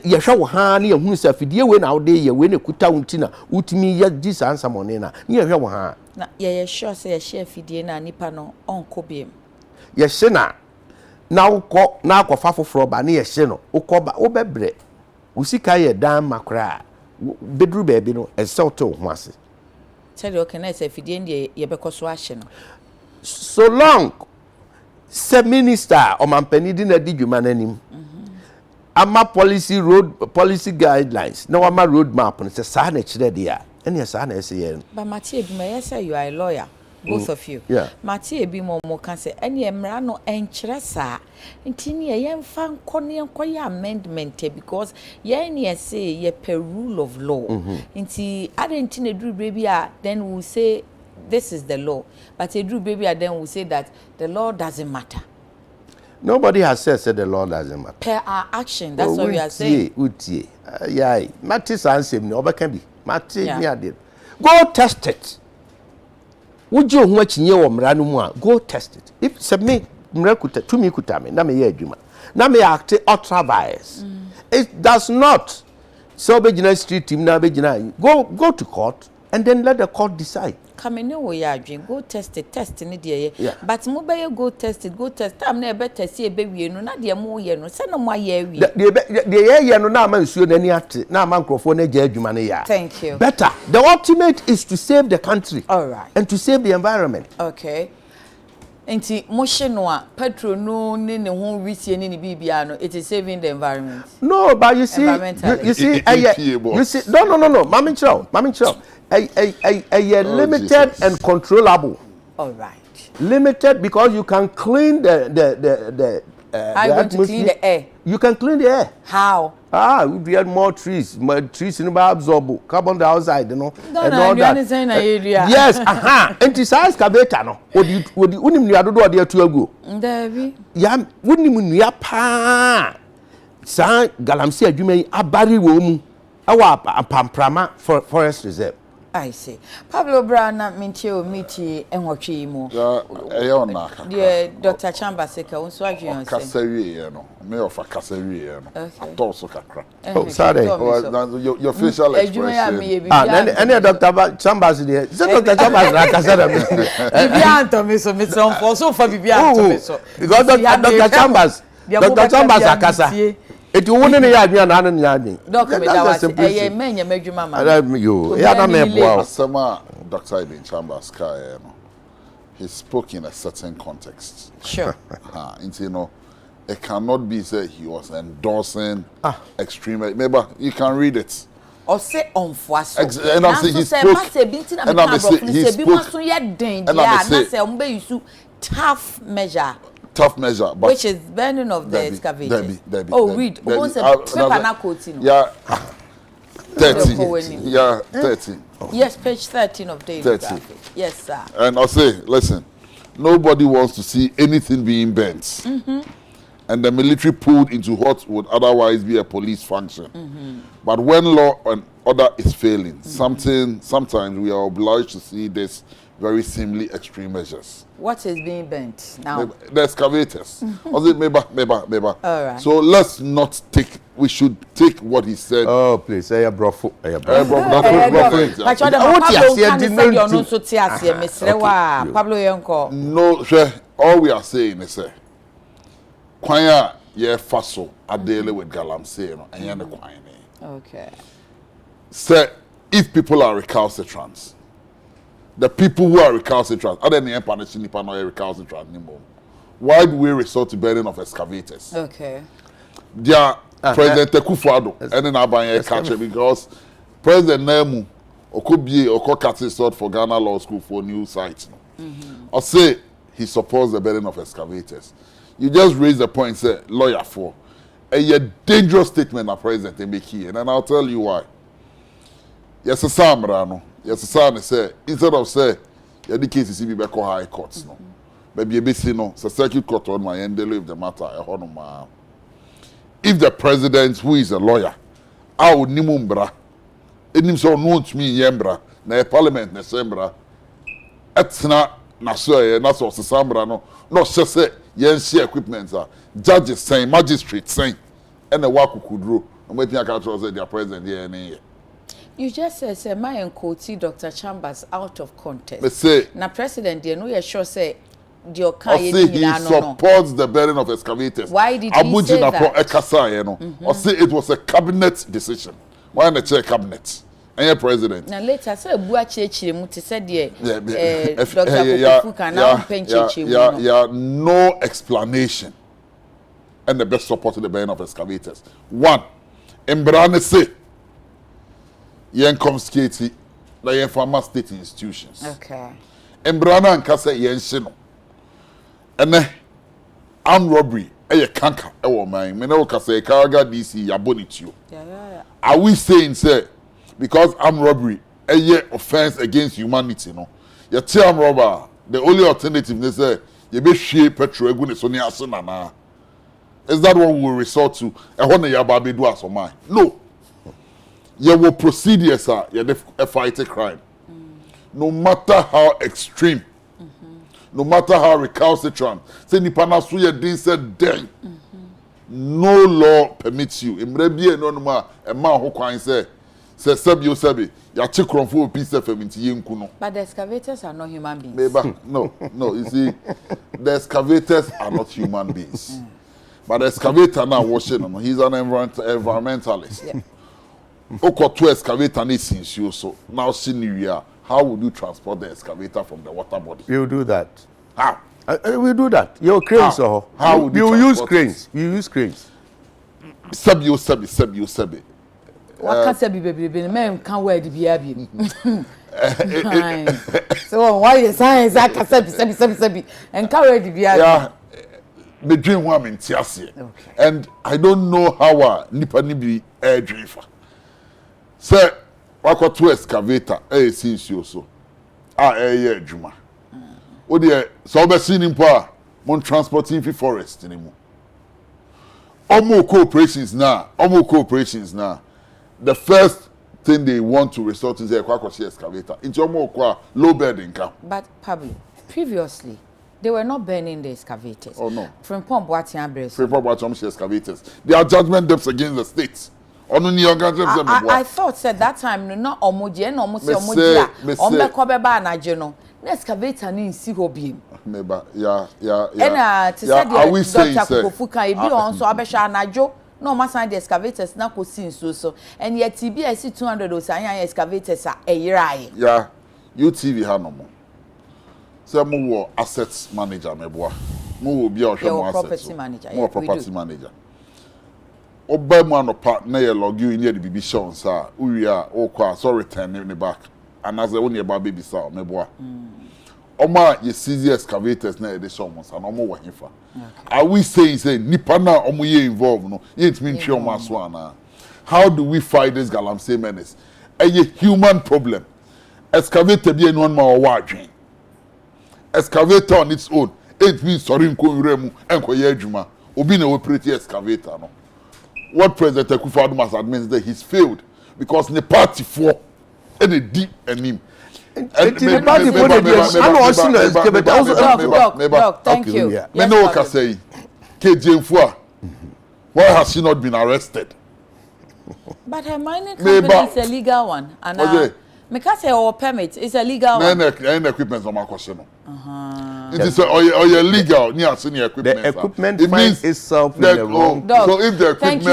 ye hwa wo ha na ye hunu sa fidie we na wo de ye we na kuta wunti na utimi ye di sansa mone na ye hwa wo ha na ye sure say ye share fidie na nipa no onko biem ye hye na wo na akọfa foforo ba na ye hye no wo kọ ba wo bebre wo sika ye dan makra bedru beebi no esauto ho ase tell you can I say fidie ndie ye bekoso ahye no so long se minister o mampani di na di dwuma nanim ama policy guidelines na wama road map no se sa na kire dia ene sa na ese ye ba Matie bi ma say you are a lawyer both of you Matie bi mo kan say ene emra no enkire sa ntini ye mfa nkone enkoye amendment because ye ne say ye per rule of law nti adentine duru baby then we say this is the law, but a Drew baby then will say that the law doesn't matter. Nobody has said the law doesn't matter. Per our action, that's what we are saying. Yeah, Mattis answer me, over can be. Mattis, did. Go test it. Would you watch near Ranuma? Go test it. If submit Mrakuta to me, Kutami, Name Yajuma, Name act ultra bias. It does not. So Bejina Street team now go to court and then let the court decide. Come in we are doing go test in the but mobile go test I'm never test see a baby no na dia mo ye no say no mo ye wi the ye no na man suo nani ate na man microphone na ja adwuma ne ya. Thank you. Better the ultimate is to save the country. All right. And to save the environment. Okay. Enti motion no a petrol no ne ho wisie ne bibia no it is saving the environment. No, but you see you see no mami chiro a limited and controllable. All right. Limited because you can clean the to clean the air. You can clean the air. How? We had more trees in absorb carbon dioxide, you know. And all that. Yes, and this excavator, no. Would you do there to go? Debbie. Yeah, wouldn't you pa? San Galamsey, you may a barry womb. Our Pamprama Forest Reserve. I see. Pablo Brana Mintio Miti and Wachimo. Yeah, Dr. Chambaseka, also I can say, no, me of a casserie, I told so crack. Oh, sorry. Your facial expression. Any Dr. Chambas there. Dr. Chambas, like I said, Bibianto, Miss Mitson, for so for Bibianto. Because Dr. Chambas, Akasa. It you wouldn't have been an animal. Document a man, you made your mamma. I love you. Yeah, I'm Summer, Dr. Ibn Chambers, he spoke in a certain context. Sure. You know, it cannot be said he was endorsing extreme. Maybe you can read it. Or say on Fois. And I say he spoke. And I say tough measure. Tough measure, but which is burning of the excavator. Debbie, read. Yeah, 13. Yeah, 13. Yes, page 13 of David. Yes, sir. And I'll say, listen, nobody wants to see anything being bent. And the military pulled into what would otherwise be a police function. But when law and order is failing, sometimes we are obliged to see this very seemingly extreme measures. What is being bent now? The excavators. Was it maybe? All right. So let's not take. We should take what he said. Oh, please, say a brofo. Pablo Yonko. No, sure. All we are saying is, Kwanya ye faso adele with Galamsey and ye Kwanya. Okay. Say if people are recalcitrant. The people who are recalcitrant, other than the punishing nipa no recalcitrant anymore. Why do we resort to burning of excavators? Okay. Their President Akufo-Addo and then Abanye catch because President Nemu Okobie Okokati sought for Ghana Law School for new sites. Or say he supports the burning of excavators. You just raise the point, say lawyer for a dangerous statement a president they make here, and I'll tell you why. Yes, a Samrano. Yes, a son say instead of say your cases be back high courts no. Maybe a bit no, so circuit court on my end, they leave the matter. If the president, who is a lawyer, I would nimumbra, it means so known to me yembra, na parliament na sembra, etna na so na so sambra no, no say yen equipment judges saying, magistrates saying, and the work could do. I'm waiting I can't say their president here. You just said, my uncle Dr. Chambers out of contest. But say, now president, you know, you're sure say. He supports the burning of excavators. Why did he say that? Or say it was a cabinet decision. Why not chair cabinet? And your president. Now later, say Buachi Muti said, Dr. No explanation. And the best support of the burning of excavators. One, Mbrane say, yen confiscate the yen former state institutions. Okay. Mbrane and Kasa yen shino. And armed robbery, canker, man. Me no say Karaga DC, yabonit. Yeah. Are we saying, say, because armed robbery, offense against humanity, no? You tell armed robber, the only alternative, they say, you be share petrol, go to Sonia. Is that what we will resort to? I want to yababe do as mine. No. You will proceed, yes, sir. You fight a crime. No matter how extreme. No matter how recalcitrant, say Nipana Suya didn't say then. No law permits you. Imrebi no ma a man who can say Sebi, ya chikron for a piece of him into Yinkuno. But the excavators are not human beings. Maybe, no, you see, the excavators are not human beings. But the excavator now washing him, he's an environmentalist. Yeah. Oko two excavator needs you so now senior. How would you transport the excavator from the water body? We'll do that. How? We'll do that. Your cranes, How would you use cranes? It? You use cranes. Sebi. What can say, baby? Man can't wear the BRB. So why is science? I can sebi, and can't wear the BRB. Yeah, the dream woman in Tiasia. And I don't know how Nipa Nibi air driver. Sir. Wako two excavator, since you so. Juma. O dear, so be seen in power, mon transporting for forest anymore. Omo cooperations now. The first thing they want to resort to is a Kwakoshi excavator. Into Omo low bedding camp. But Pablo, previously, they were not burning the excavators. Oh no. From Pomboati and Bres. From Pomboati excavators. There are judgment debts against the states. I thought said that time no omoji and almost omoji ombekobeba na jeno na excavator ni nsi hobiem meba yeah and to say the Dr. Kofuka e bi on so abehwa anajo no masan the excavators na kosi nso so and yet TBS 200 osan excavators a eyiraye yeah UTV ha no mo say mo wo assets manager meboa mo wo bia ohwe mo assets mo property manager Obama no part na ye log you near the BB show sa we are okwa so return in the back and as the one near baby sa meboa Oma ye seize excavators na the show mo sa no mo wahifa are we say nipa na omo ye involved no yet mean twe omo aso ana how do we fight this galamsey menace a human problem excavator be anyone ma owadwen excavator on its own it means sorry nko nremu enko ye adwuma obi na operate excavator no. What President Akufo-Addo must admit is that he's failed because the party for any deep and him. And the party for the thank you. Me no can say KJ why has she not been arrested? But her mining company is a legal one. And because her permit is a legal one. And equipment on my question. It is legal near senior equipment. The equipment finds itself in the wrong. So if the equipment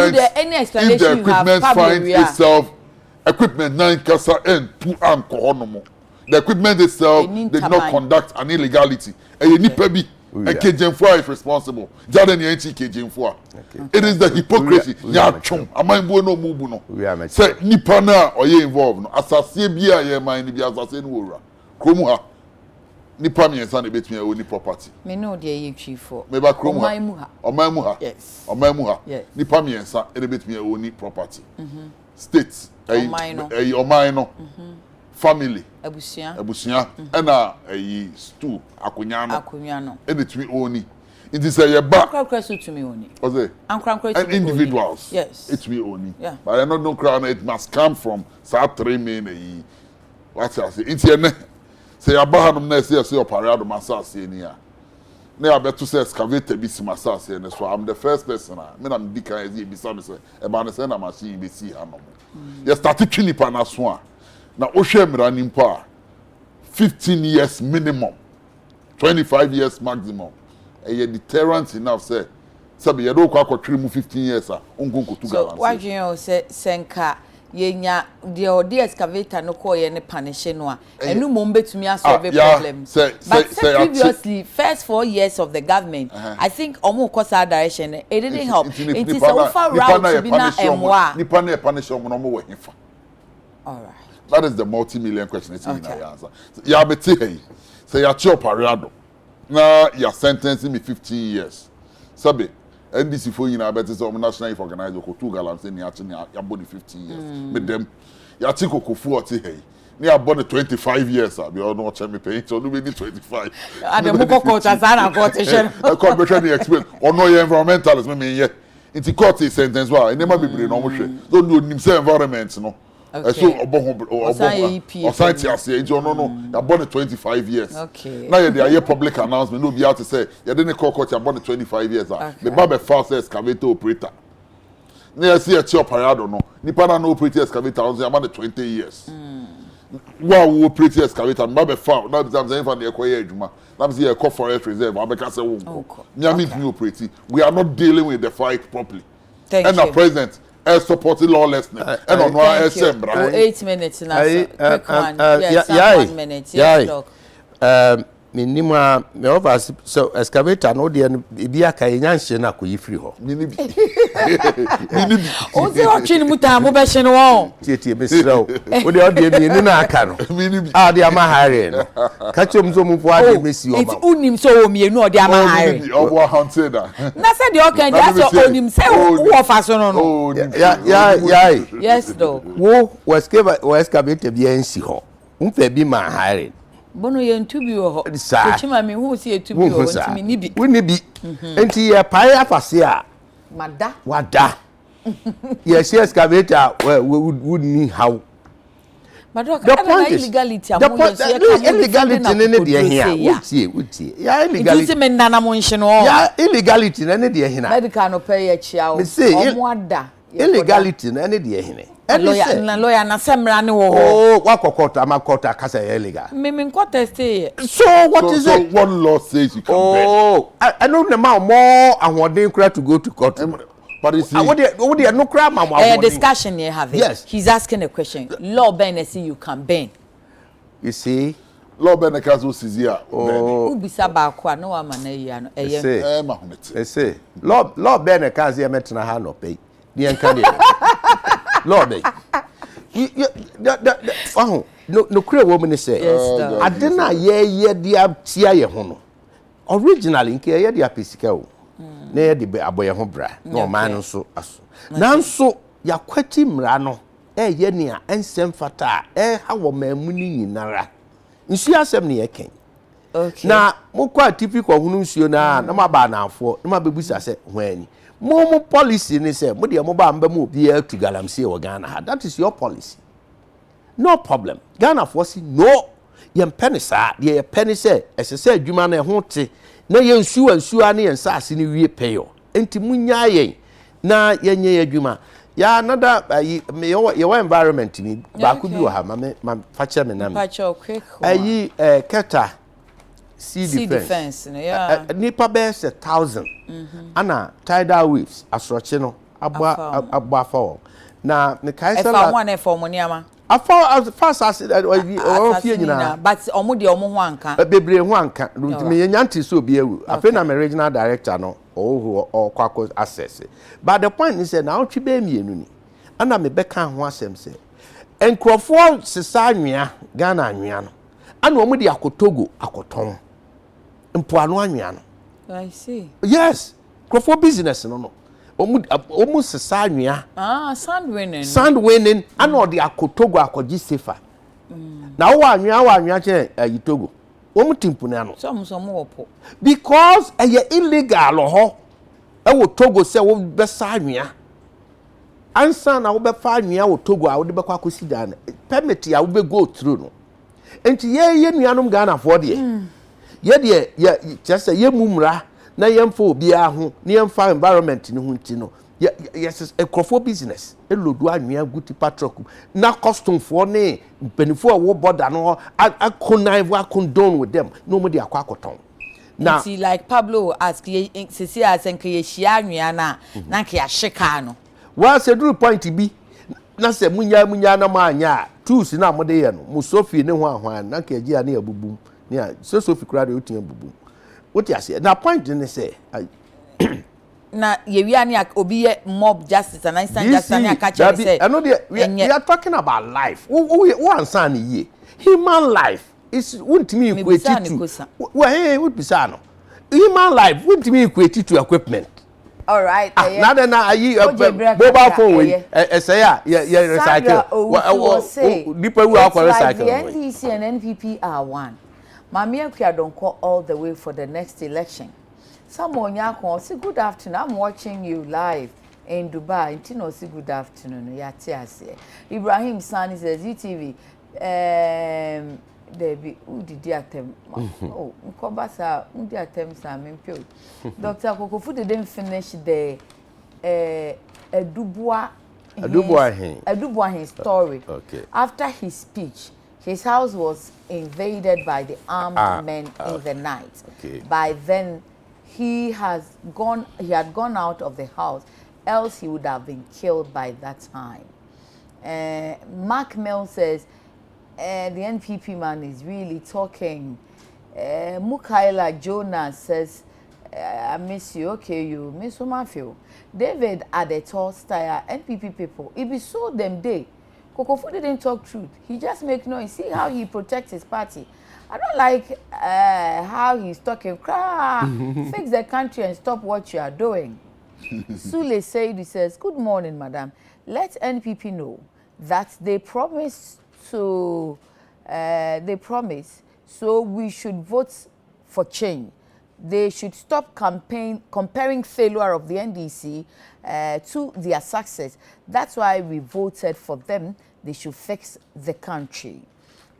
finds itself, equipment 9 kasa and 2 anko the equipment itself did not conduct an illegality. And you need pebi. And KJ is responsible. It is the hypocrisy. Am I no move no? Say Nipana or ye involved. Assassin be a ye mind be assassin wora. Kromuha. nipa miensa na betumi own property me no de ye twifo me ba krom ha oman mu ha yes oman mu ha nipa miensa na betumi own property state oman no family abusia na stool akonya no e betumi own it is a ba ankra so to me own oze ankra individuals yes it we own but I not crown it must come from South 3 main what I say it's here say abahanum na say operado masase ni a na ya beto say excavator bi si masase ni so I'm the first person me na me di kan e bi say e ba na say na machine be si ha no you start twini pa na so a na o hwe mra ni mpa 15 years minimum 25 years maximum a deterrent enough say sabi ye do kwa kwatwere mu 15 years a onkonko tu galance so why you say senka yenya the excavator no call ye ne punish no a enu mo betumi solve problems but previously first 4 years of the government I think omo cause our direction it didn't help it is so far route to be na emwa nipa na punish omo no mo we hefa all right that is the multi-million question it's in our answer ya beti hey say ya chop ariado na ya sentencing me 15 years sabi NDC for you na better so national youth organizer ko two galams ni actually ya body 15 years with them ya tiko ko 40 hey ni abone 25 years abi o no check me pay so no be 25 and the moko court azana court session court be trying to explain or no environmentalist me here into court sentence wa e ma bebre no mo hwe so no nim say environment no so osanti no ya born 25 years okay now they are public announcement no be out to say you didn't call court you born 25 years the baba fast excavator operator na see a chop parado no nipa na no operator excavator on say born 20 years wow operator excavator baba found now be saying for the ekoye adwuma na be say call forest reserve abeka say wo nyame me operate we are not dealing with the fight properly and the president supporting lawlessness and on our assembly 8 minutes now quick one yes 1 minute yes doc minima me over so excavator no de bi aka nyanhye na koyi free ho minibi o se o twini muta mo be hye no won tie mesrawo o de mienu na aka no minibi a de ama hare no ka chom so mu fo ade mesi o ma it unim so o mienu o de ama hare o hunted na say de o kan de aso onim say wo fa so no yes doc wo excavator bi ensi ho mfa bi ma hare bono ye ntubi wo ho chima me hu si etubi wo ntimi ni bi woni bi enti ye pae afase a mada wada ye she excavator would ni how but the illegality illegality ne de hia wutie ya illegality nti me nana mo nhye no ya illegality ne de hina medical no pay ya chia o mo ada illegality ne de hina lawyer na semra ne wo oh wakokota amakota kasa illegal me nkota stay so what is it one law says you can oh I know the more ahoden kura to go to court but you see what they no kura ma discussion you have yes he's asking a question law ben say you can ban you see law ben the case was here oh ubisa ba kwa no wa mana yi no eye ma honete say law ben the case here metna ha no pay ni enka dey Lord, no kure woman say adena ye dia tia ye ho no originally nke ye dia pesika o na ye de aboye ho bra na o man nso aso nanso yakwati mra no ye ne a ensem fata ha wo mamu ni nyinara nsu asem ne ye ken okay na mokwa typical hunu nsuo na maba na afo na mabebusa se hwani mo policy ni say mo de mo ba mba mo obi atu galamsey wo Ghana that is your policy no problem Ghana for si no yem penisa de ye penisa esese adwuma na ho te na ye nsuo ani ensase ni wie peyo enti munya yen na yenye adwuma ya another your environment ni ba ku bi wo ha ma fache me na me quick keta sea defense yeah nipa be 1000 ana tidal waves asroche no abba fall na me kai say la one for money ama as fast as o fie nyina but omo de omo ho anka bebre ho anka me nyanti so bi awu afi na me regional director no o kwako access but the point is na otwe be mienu ni ana me beka ho asem say enkrofo sesa anwea Ghana anwea no ana omo de akotogo akoton mpoano anwea no. I see. Yes, crofo business no omo sesa anwea. Sand winning ana ode akotogo akoji safer. Na wo anwea che ayitogo. Omo timpu na no. Some opo. Because illegal ho. Wo Togo se wo be sa anwea. Ansa na wo be fa anwea wo Togo a wo de be kwa akosi dan. Permit ya wo be go through no. Enti ye nuanom Ghana for de. Ye de just ye mumra na ye mfa obi aho na ye mfa environment ni hunti no. Yes a crofo business. E lodu anwea guti patroku. Na custom for ne mpanifo a wo border no condone with them. No mo de akwa akoton. Now, see, like Pablo ask, Sisi as and Kayashiana na Kayashika no. Well, said the point to be. Na se munya na manya. Two sina modern. Musofi ne one na Kaja near bubu. Near so Sophie crowd uting bubu. What you say? Now point didn't say. Na Yewiani obi mob justice and instant justice and catch say. I know we are talking about life. One son ye. Human life. It's wouldn't me equate to. Well, hey, would be sano. Human life wouldn't me equate to equipment. All right. Now then, mobile phone. Say, yeah, recycle. People who are recycling. The NDC and NPP are one. Mamia Kia don't call all the way for the next election. Someone yako say good afternoon. I'm watching you live in Dubai. Intino say good afternoon. Yatiase. Ibrahim Sani says ETV. Debbie, who did the attempt? Oh, Nkobasa, who did attempt? Dr. Kokofu didn't finish the Dubois story. Okay. After his speech, his house was invaded by the armed men in the night. Okay. By then, he had gone out of the house, else he would have been killed by that time. Mark Mill says, the NPP man is really talking. Mukaila Jonas says, I miss you. Okay, you miss Matthew. David Adekye style NPP people. If he saw them day, Kokofu didn't talk truth. He just make noise. See how he protects his party. I don't like how he's talking. Fix the country and stop what you are doing. Sule said, he says, good morning, madam. Let NPP know that they promised so we should vote for change. They should stop comparing failure of the NDC to their success. That's why we voted for them. They should fix the country.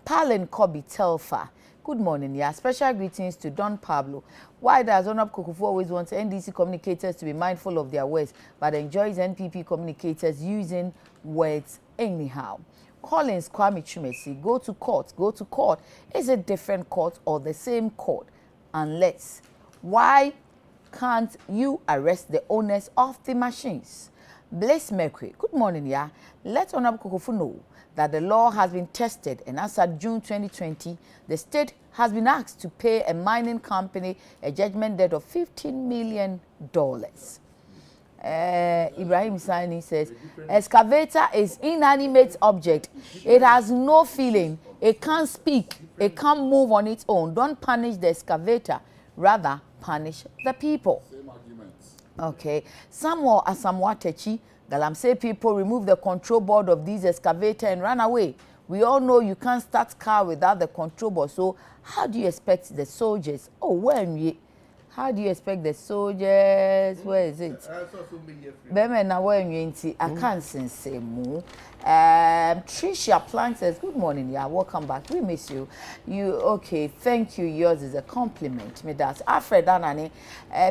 Palin Kobe Telfa. Good morning, yeah. Special greetings to Don Pablo. Why does Honorable Kokofu always want NDC communicators to be mindful of their words, but enjoys NPP communicators using words anyhow? Collins Kwame Chumesi, go to court. Is it different court or the same court? Unless, why can't you arrest the owners of the machines? Blaise Mercury, good morning, yeah. Let Honorable Kokofu know that the law has been tested, and as of June 2020, the state has been asked to pay a mining company a judgment debt of $15 million. Ibrahim Sani says, excavator is inanimate object. It has no feeling. It can't speak. It can't move on its own. Don't punish the excavator. Rather, punish the people. Same arguments. Okay. Samuel Asamwatechi, Galamsey people remove the control board of this excavator and run away. We all know you can't start car without the control board. So how do you expect the soldiers? Oh, when how do you expect the soldiers? Where is it? I can't say more. Tricia Plant says, good morning, yeah, welcome back. We miss you. Okay, thank you. Yours is a compliment. Me that's Alfred Anani.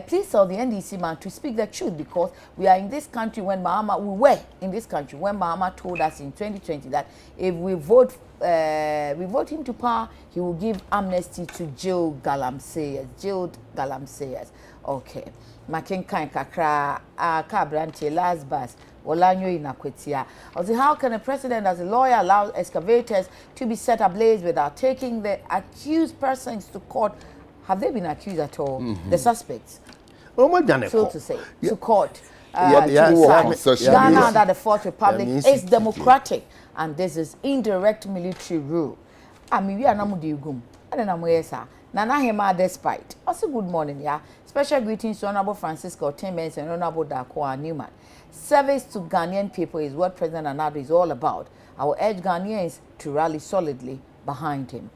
Please tell the NDC man to speak the truth, because we are in this country when we were in this country when Mahama told us in 2020 that if we vote him to power, he will give amnesty to jailed galamseyers. Okay. Makinkan kakra kabranche last bus. Olanyo inakwetia. Also, how can a president as a lawyer allow excavators to be set ablaze without taking the accused persons to court? Have they been accused at all? The suspects. So to say, to court. Ghana under the Fourth Republic is democratic, and this is indirect military rule. me we are na mu di gum and na mo yesa na na hema despite also good morning yeah special greetings to Honorable Francisco Timmins and Honorable Dakoa Newman. Service to Ghanaian people is what President Anado is all about. I will urge Ghanaians to rally solidly behind him.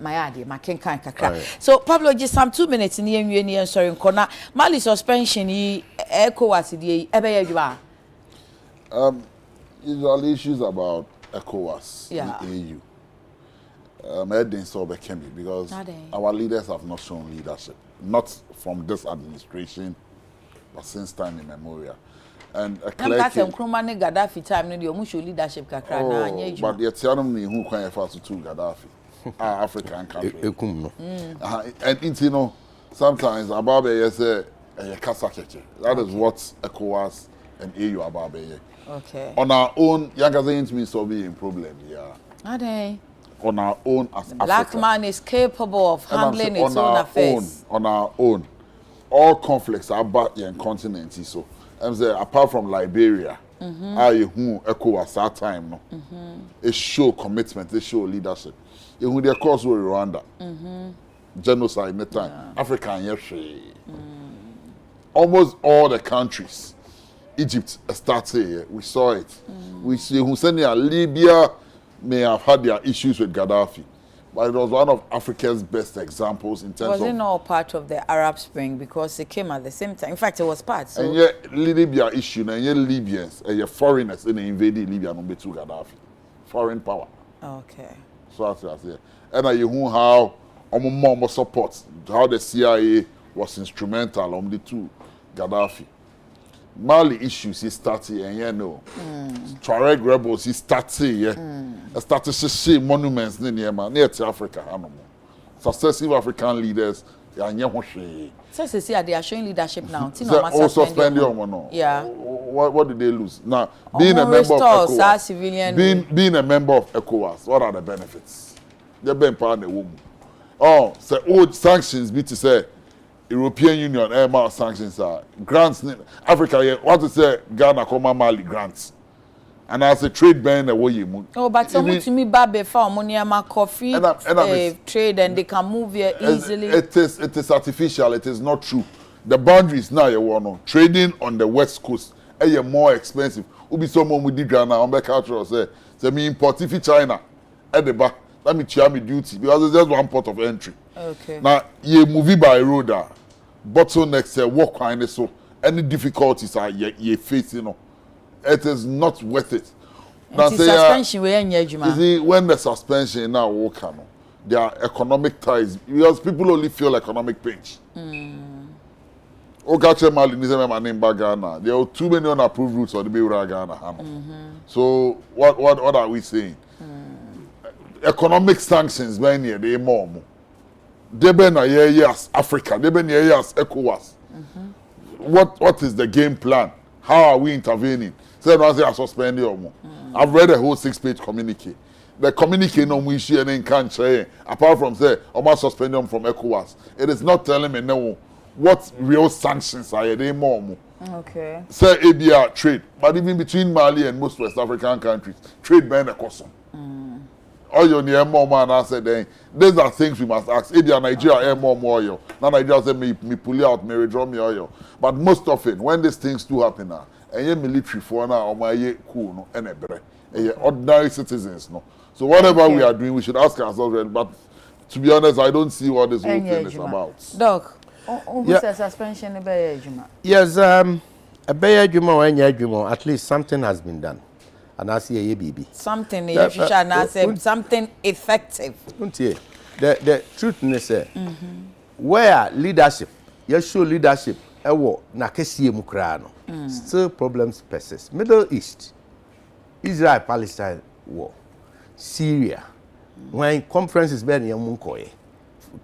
My idea, my king kind kakra. So Pablo, just some 2 minutes in the end, sorry, Nkona. Mali suspension, ECOWAS, Usually issues about ECOWAS, the AU. I didn't solve because our leaders have not shown leadership, not from this administration, but since time immemorial. And a Gaddafi time, leadership kakra. But the Tianum who can afford to Gaddafi. African country. And you know, sometimes Ababe say a Kasakete. That is what ECOWAS and AU Ababe. Okay. On our own, Yagazins means so being problem. Yeah. Are they? On our own as Africa. Black man is capable of handling its own affairs. On our own, all conflicts are back in continent. So, I'm saying apart from Liberia. I who ECOWAS that time no. It show commitment, it show leadership. It would their cause with Rwanda. Genocide in the time. Africa and almost all the countries. Egypt started here. We saw it. We see Libya may have had their issues with Gaddafi. But it was one of Africa's best examples in terms of... Was it not part of the Arab Spring because it came at the same time? In fact, it was part. So. And yet, Libya issue, and yet Libyans, and yet foreigners in invading Libya, number 2 Gaddafi. Foreign power. Okay. So that's what I say. And I hear how more support, how the CIA was instrumental on the 2 Gaddafi. Mali issues he started, and you know, Tuareg rebels he started, yeah, started to see monuments near to Africa. Successive African leaders, so they are showing leadership now. Also spend your money. Yeah. What did they lose? Now, being a member of ECOWAS, being a member of ECOWAS, what are the benefits? They're being part of the woman. Oh, so old sanctions be to say. European Union, EMA sanctions are grants. Africa, what to say? Ghana, Mali grants, and as a trade ban, oh, but someone to me, Babe, found money, coffee, trade, and they can move here easily. It is artificial. It is not true. The boundaries now, you want trading on the west coast, more expensive. Ubi someone with the Ghana on the culture say me import if China at the back. Let me share my duty because it's just one port of entry. Okay. Now you move by road, bottlenecks, walk kind so any difficulties are you facing, it is not worth it. Now say suspension you see when the suspension now walk there are economic ties because people only feel economic pinch. Okache Mali ni say my name Ghana. There are too many unapproved routes on the Beira Ghana. So what are we saying? Economic sanctions when here they more. They been a years Africa, they been a years ECOWAS. What is the game plan? How are we intervening? So I say I suspend you. I've read a whole 6-page communique. The communique no issue and can't say apart from say I must suspend them from ECOWAS. It is not telling me no what real sanctions are they more. Okay. Say ABR trade, but even between Mali and most West African countries, trade ban a custom. All your near more man, I said, these are things we must ask. If Nigeria more oil, now Nigeria say me pull out, me withdraw me oil. But most of it, when these things do happen now, and you military for now, or my cool, no, and ordinary citizens, no. So whatever we are doing, we should ask ourselves. But to be honest, I don't see what this whole thing is about. Doc, who says suspension in Bayajuma? Yes, a Bayajuma or any at least something has been done. And I see a baby. Something something effective. The truth is where leadership, you show leadership, na kesi mukrano. Still problems persist. Middle East, Israel Palestine war, Syria, when conferences been Yamunkoye,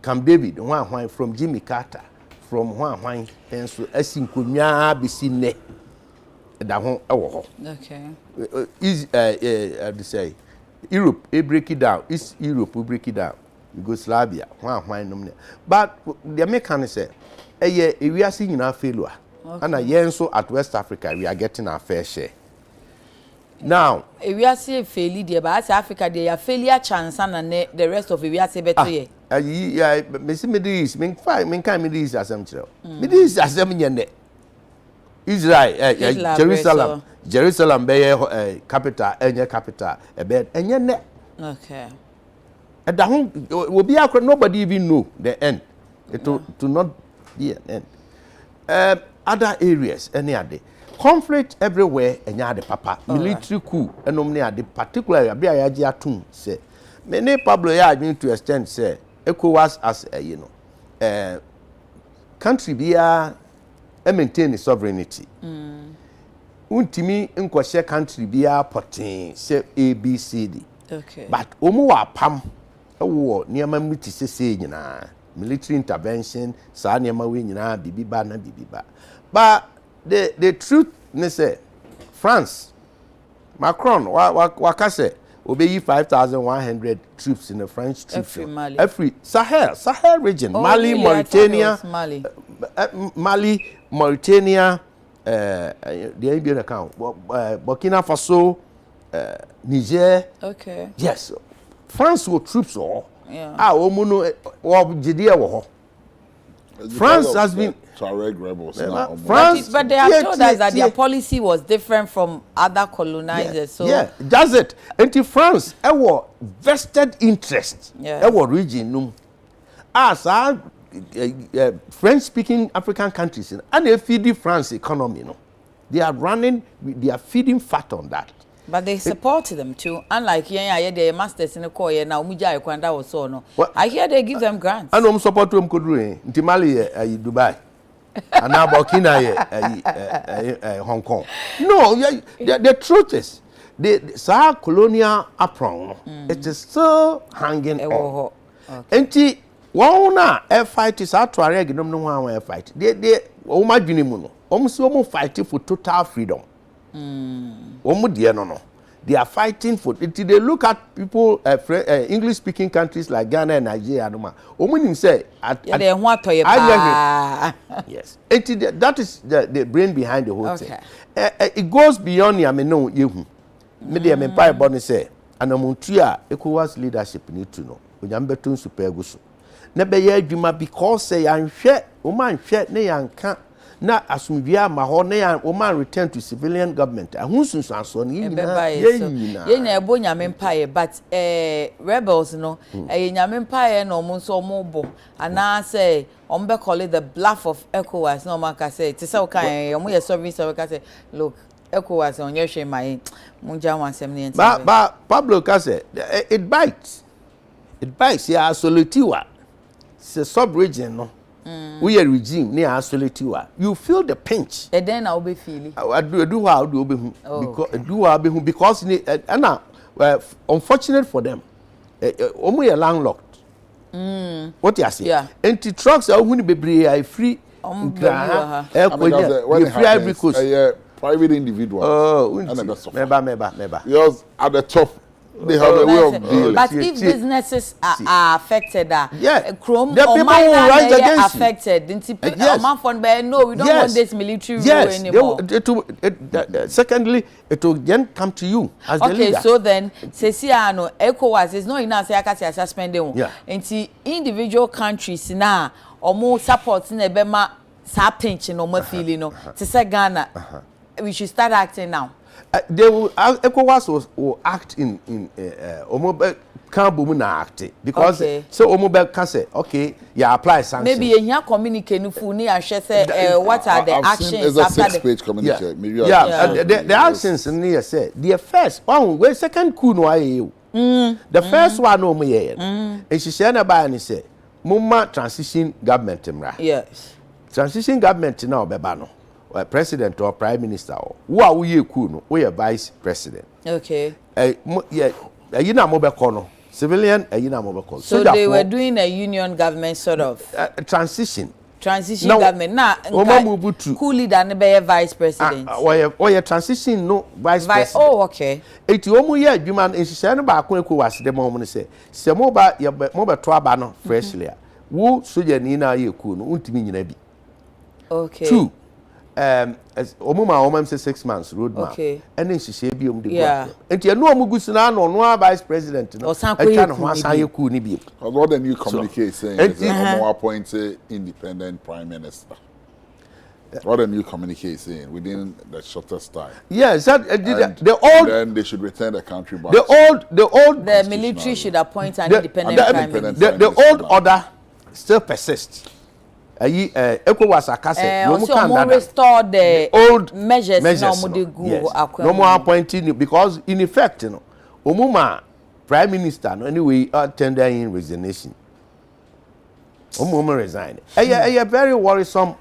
Camp David, one from Jimmy Carter, from one and so Esinkunya Bisine. Okay. How to say? Europe, we break it down. East Europe, we break it down. Yugoslavia, but the Americans say, we are seeing our failure. And so at West Africa, we are getting our fair share. Now, if we are say failure there, but Africa they are failure chance and the rest of it we are say better here. Yeah, Middle East, Middle East as I'm sure. Middle East as I'm Israel, Jerusalem be capital, capital, a bed, and yet. Okay. At the home will be out, nobody even know the end. It will not be an end. Other areas, any other conflict everywhere, and the papa military coup, and only the particular Abiyaji Atum say. Many Pablo are going to extend say ECOWAS as country be maintain the sovereignty. Untimi nkwashe country be potting say ABCD. Okay. But wa pam wo niam miti say nyina military intervention sa niam we nyina bibiba na bibiba. But the truth ne say France Macron waka say obey 5,100 troops in the French troops every Sahel region. Mali, Mauritania, Mali, Mauritania, the Indian account, Burkina Faso, Niger. Okay. Yes, France will troops all. Yeah. France has been Tuareg rebels. France, but they have told us that their policy was different from other colonizers. So yeah, that's it. Until France, our vested interest, our region, as our French-speaking African countries, and they feed France economy. They are running, they are feeding fat on that. But they support them too. Unlike the masters in the core now, Mujai Kwanda or so no. I hear they give them grants. I know support them could do Mali, Dubai, and now Burkina, Hong Kong. No, the truth is, the colonial apron, it is still hanging on. And one fight is out to a regular no fight. They almost fighting for total freedom. They are fighting for it. They look at people, English-speaking countries like Ghana and Nigeria. Say, yes, that is the brain behind the whole thing. It goes beyond Yameno Yehu. Media Empire Bonnie say, and Amuntia, ECOWAS leadership need to know. Ujambetun supergusu. Nebeye Juma because say and share, Oman share, ne and can't. Na asumvia mahone ya woman return to civilian government ahunsun so ni na ebo nyamempa but rebels no nyamempa no mo so mo bo ana say ombe call it the bluff of ECOWAS no man ka say tisa o kan omo ye service so ka say look ECOWAS on your shame my munja wansem ne enti ba Pablo ka say it bites ya solitiwa se sub region no. We are regime near Asolitiwa. You feel the pinch. And then I'll be feeling. I do how do because unfortunate for them. Only a landlocked. What you say? Yeah. Empty trucks are going to be free. Free private individual. Meba. Yours at the top. They have a way of dealing. But if businesses are affected, Chrome the people will rise against affected. No, we don't want this military rule anymore. Secondly, it will then come to you as the leader. Okay, so then, Ceciano, ECOWAS is not enough. I suspending. Yeah. And individual countries now, or more support in a bema, pinch no more feeling. To say Ghana, we should start acting now. They will ECOWAS will act in Omobe Kambu na act because so Omobe can say okay apply sanctions. Maybe in your communique no funi and say what are the actions after the 6-page communique. The actions in here say the first one we second coup no aye the first one no me and she say na ba ni say mumma transition government mra. Yes, transition government now beba no president or prime minister or who are we no we are vice president. Okay. You know mobile corner civilian you know mobile corner. So they were doing a union government sort of transition government now cool leader ne be vice president or transition no vice president. Oh, okay. It you omu ye adwuma nhihye no ba akon ECOWAS de mo say se mo ba to aba no freshly wo soja ni na ye ku no untimi nyina bi. Okay. 2 omuma say 6 months roadmap. Okay. And then she say bi the work. And you know omugusu na no vice president no. Try no ho asan yeku ni bi. What then you communicate saying is more appointed independent prime minister. What then you communicate saying within the shortest time. Yes, the old then they should return the country back. The military should appoint an independent prime minister. The old order still persists. ECOWAS akase no can restore the old measures no mo dey go no more appointing because in effect you know omuma prime minister no anyway tendering resignation omuma resign a very worrisome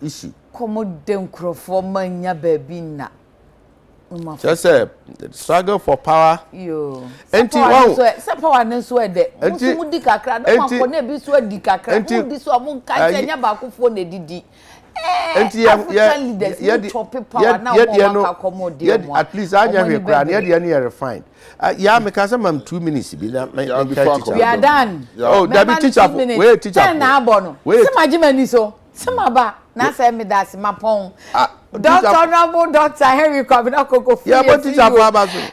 issue komo dem krofo manya baby na just the struggle for power yo enti se power ne so e de musu di kakra no ma na bi so di kakra mu di so mo kan nya ba kofo na didi enti at least anya hwe kra na ye na refine ya me can say mam 2 minutes bi na we are done oh that be teacher we teacher na abo no se magimani so se maba na say me that mapon Dr. Honorable Dr. Henry Kwabena Koko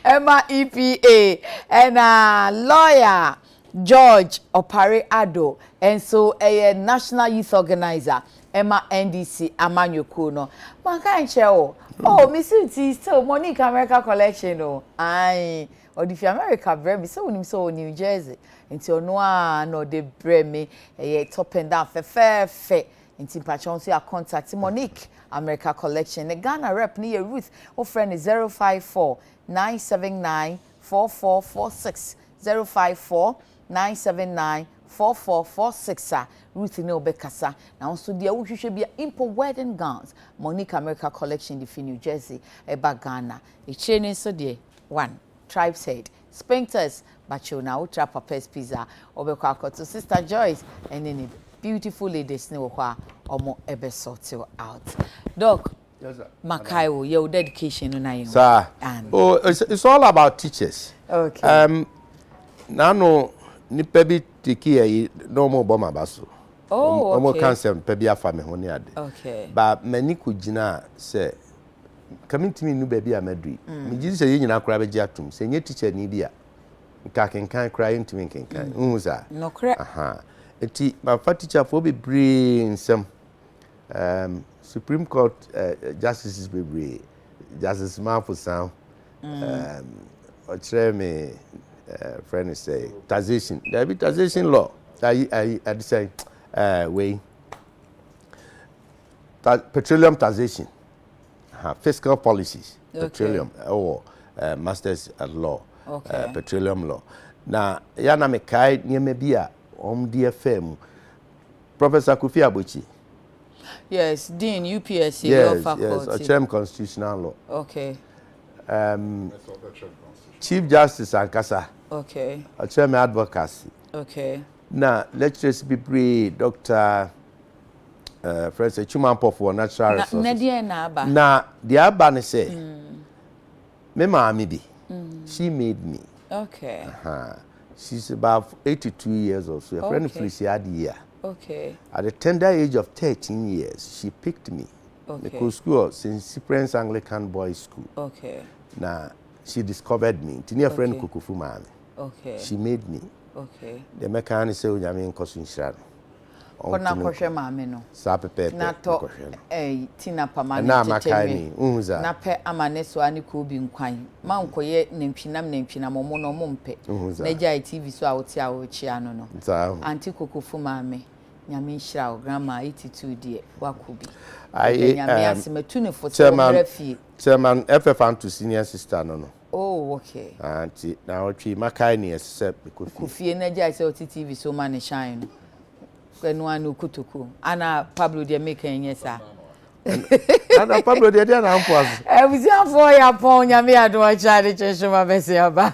Emma EPA and lawyer George Opare Ado and so a national youth organizer Emma NDC Amanyoko no man kan che Miss Uti so Monique America collection no ai or the America bremi so unim so New Jersey until no de bremi top and down fe Inti pachon so ya contact Monique America collection. The Ghana rep near Ruth. Our friend is 054-979-4446. 054-979-4446. Ruth in Obekasa. Now so dear we should be import wedding gowns. Monique America collection the New Jersey. Eba Ghana. A chain so dear. 1. Tribes head. Sphincters. Bacho na ultra papa's pizza. Obekako to Sister Joyce. And then beautiful ladies ne wo omo ebe sort you out. Doc. Yes sir. Makaiwo your dedication na you. Sir. Oh it's all about teachers. Okay. Nano nipa bi tiki yi no mo bo mabaso. Oh okay. Omo cancer pe bi afa me ho ne ade. Okay. Ba mani ko gina say committee nu ba bi amadui. Me gi say nyina kora be gi atum. Say nye teacher ni bi a nka kenkan kora ntimi kenkan. Unza. No kra. Aha. Eti my teacher for be brain some Supreme Court justices be brain Justice Mafu Sound or try me friend say taxation there be taxation law I say way petroleum taxation fiscal policies petroleum or masters at law petroleum law na yana me kai nieme bia DFM Professor Kofi Abochi. Yes, Dean UPSC law faculty. Yes, a constitutional law. Okay. Chief Justice Ankasa. Okay. A chairman advocacy. Okay. Now, lecturers be free, Dr. Francis Chumampo for natural resources. Now, the Abane say, me mama be. She made me. Okay. She's about 82 years old. So a friend Felicia year. Okay. At the tender age of 13 years, she picked me. Okay. The school since Prince Anglican Boys School. Okay. Now she discovered me. Tini a friend Kukufu Mami. Okay. She made me. Okay. The mechanic say unyame nkosu nshira. Kona kohwe mame no. Sa pepe. Na to tina pamane na makani unza. Na pe amane so ani ko bi nkwan. Ma nkoye nempinam mo no mo mpe. Na gya TV so a wote a wo chia no no. Anti Kukufu Mame. Nyame nshira o grandma 82 die wakubi. Nyame asemetu ne foto graphy. Chairman FF to senior sister no. Oh, okay. Auntie, now we makani accept because Kofi na gya say TV so man shine. Kwenu anu kutuku. Ana Pablo de make enyesa. Ana Pablo de na ampo azu. Buzi afọ ya pon nyame ado a chade Nsroma bese aba.